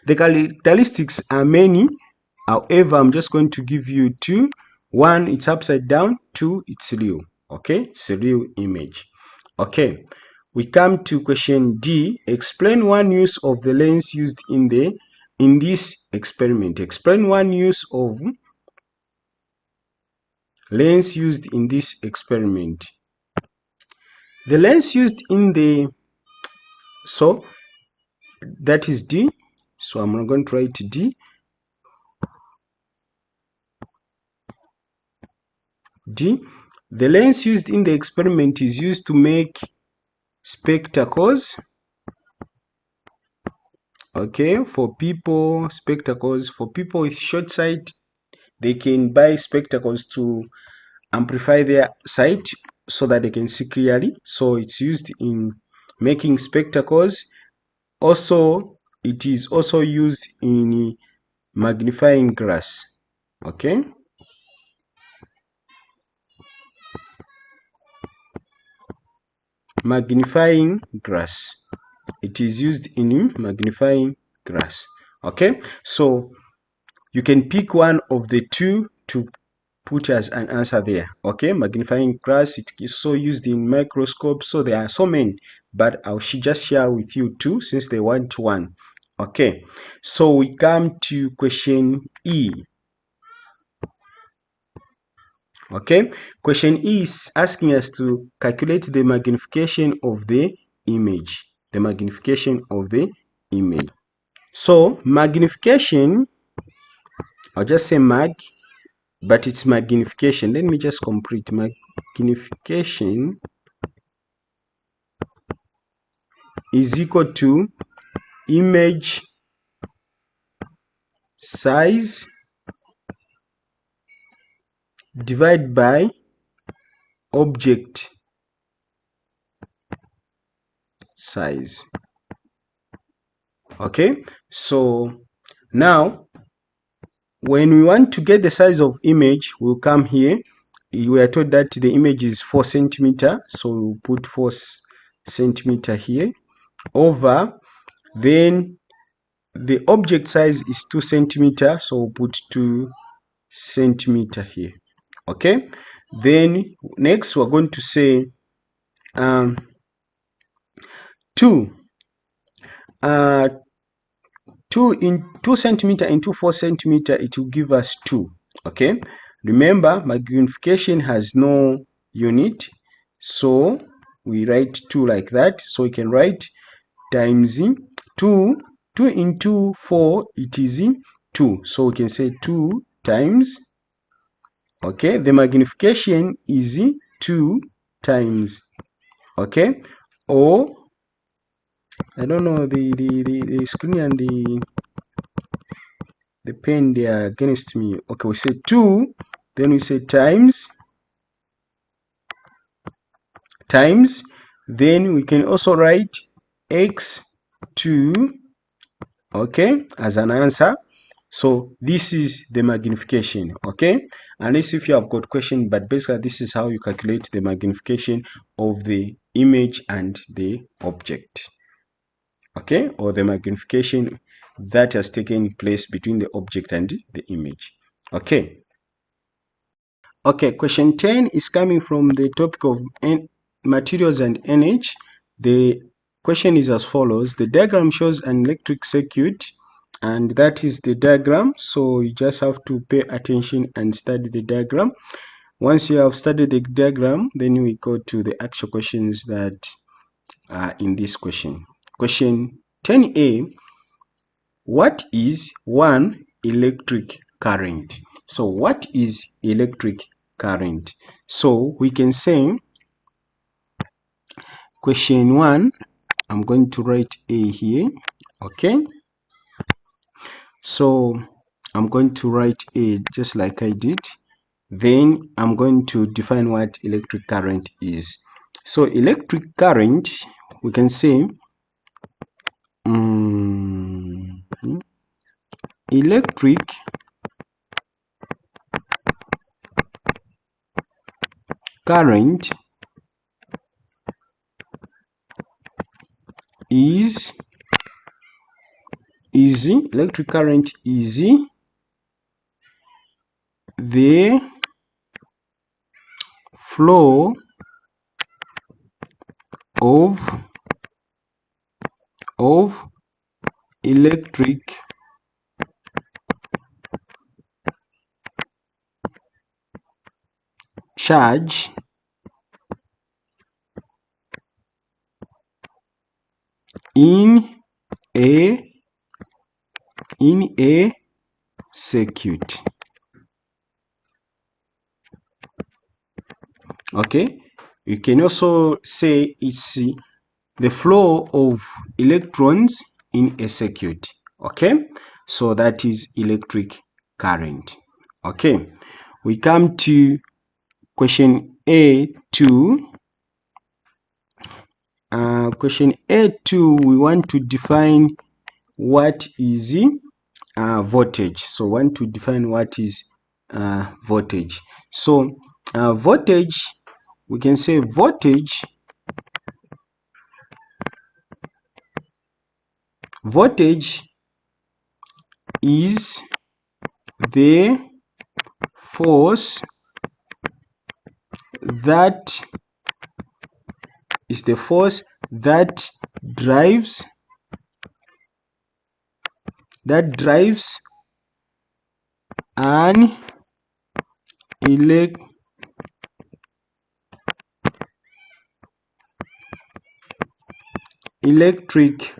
characteristics are many. However, I'm just going to give you two. One, it's upside down. Two, it's real. Okay, it's a real image. Okay, we come to question D. Explain one use of the lens used in this experiment. Explain one use of lens used in this experiment. The lens used in so that is D. So I'm going to write D. D. The lens used in the experiment is used to make spectacles. Okay, spectacles for people with short sight. They can buy spectacles to amplify their sight so that they can see clearly. So it's used in making spectacles. Also, it is also used in magnifying glass. Okay, magnifying glass. It is used in magnifying glass. Okay, so you can pick one of the two to put as an answer there. Okay, magnifying glass, it is so used in microscope, so there are so many, but I should just share with you two since they want one. Okay, so we come to question E. Okay, question E is asking us to calculate the magnification of the image. The magnification of the image. So magnification, I'll just say mag, but it's magnification. Let me just complete. Magnification is equal to image size divided by object size. Okay, so now when we want to get the size of image, we'll come here. We are told that the image is 4 centimeter, so we'll put 4 centimeter here, over, then the object size is 2 centimeter, so we'll put 2 centimeter here. Okay, then next we're going to say 2 2 centimeter into 4 centimeter, it will give us 2. Okay, remember magnification has no unit, so we write 2 like that. So we can write times 2 into 4, it is 2, so we can say 2 times, okay, the magnification is 2 times, okay, or I don't know, the screen and the pen, they are against me. Okay, we say 2, then we say times, then we can also write x2, okay, as an answer. So this is the magnification. Okay, unless if you have got question, but basically this is how you calculate the magnification of the image and the object. Okay, or the magnification that has taken place between the object and the image. Okay. Okay, question 10 is coming from the topic of materials and energy. The question is as follows. The diagram shows an electric circuit, and that is the diagram. So you just have to pay attention and study the diagram. Once you have studied the diagram, then we go to the actual questions that are in this question. Question 10A, what is 1 electric current? So what is electric current? So we can say question 1, I'm going to write A here. Okay, so I'm going to write A just like I did. Then I'm going to define what electric current is. So electric current, we can say electric current is electric current is the flow of electric charge in a circuit. Okay, you can also say it's the flow of electrons in a circuit. Okay, so that is electric current. Okay, we come to question A2. Question A2, we want to define what is voltage. So want to define what is voltage. So voltage, we can say voltage is the force that is the force that drives an electric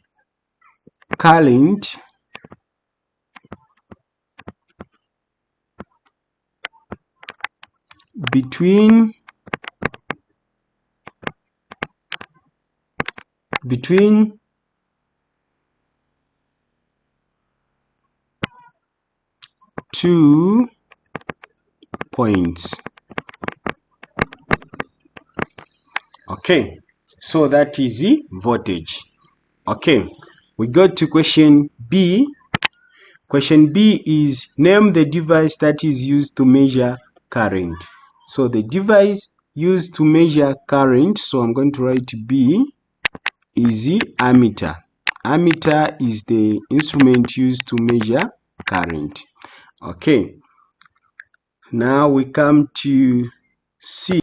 current between two points. Okay, so that is the voltage. Okay, we go to question B. Question B is name the device that is used to measure current. So the device used to measure current, so I'm going to write B, is the ammeter. Ammeter is the instrument used to measure current. Okay, now we come to C.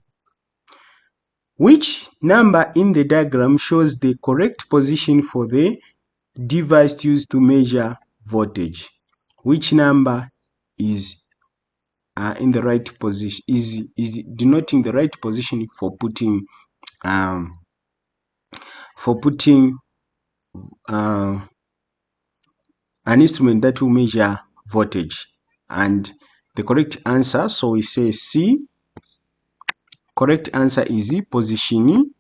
Which number in the diagram shows the correct position for the device used to measure voltage? Which number is in the right position, is denoting the right position for putting an instrument that will measure voltage? And the correct answer, so we say C. Correct answer is position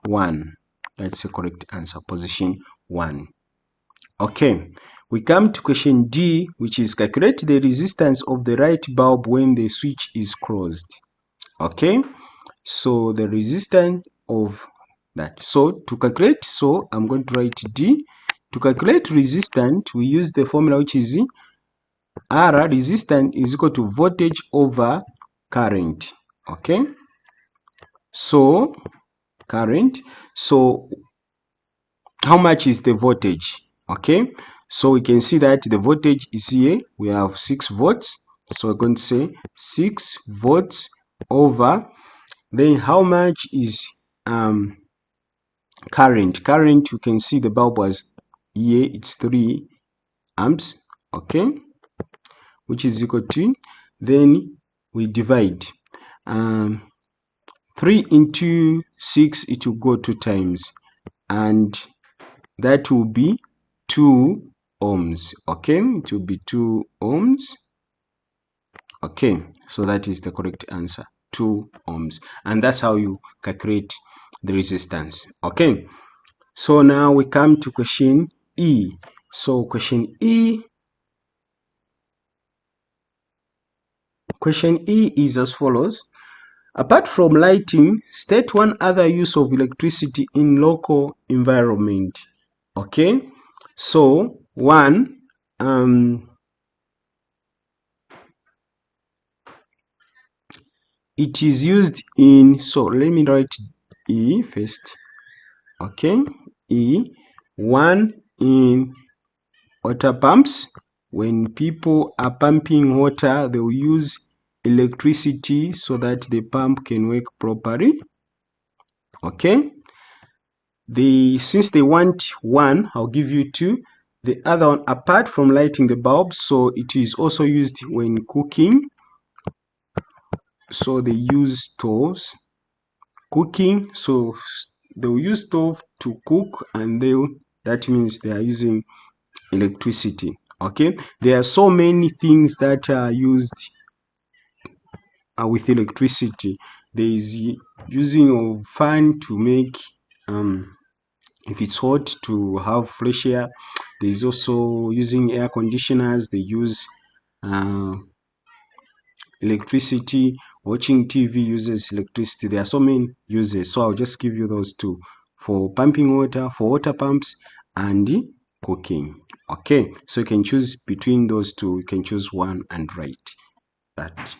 1. That's the correct answer, position 1. Okay, we come to question D, which is calculate the resistance of the right bulb when the switch is closed. Okay, so the resistance of that. So to calculate, so I'm going to write D. To calculate resistance, we use the formula which is R, resistance is equal to voltage over current. Okay, so current, so how much is the voltage? Okay, so we can see that the voltage is here. We have 6 volts, so we're going to say 6 volts over, then how much is current? You can see the bulb was here, it's 3 amps. Okay, which is equal to, then we divide 3 into 6, it will go 2 times, and that will be 2 ohms. Okay, it will be 2 ohms. Okay, so that is the correct answer, 2 ohms, and that's how you calculate the resistance. Okay, so now we come to question E. So question E is as follows. Apart from lighting, state one other use of electricity in local environment. Okay, so one, it is used in, so let me write E first. Okay, E. 1, in water pumps. When people are pumping water, they will use electricity so that the pump can work properly. Okay, since they want 1, I'll give you 2. The other one, apart from lighting the bulb, so it is also used when cooking. So they use stoves, cooking, so they will use stove to cook, and that means they are using electricity. Okay, there are so many things that are used with electricity. There is using of fan to make if it's hot, to have fresh air. There is also using air conditioners. They use electricity. Watching TV uses electricity. There are so many uses, so I'll just give you those two: for pumping water, for water pumps, and cooking. Okay, so you can choose between those two. You can choose one and write that.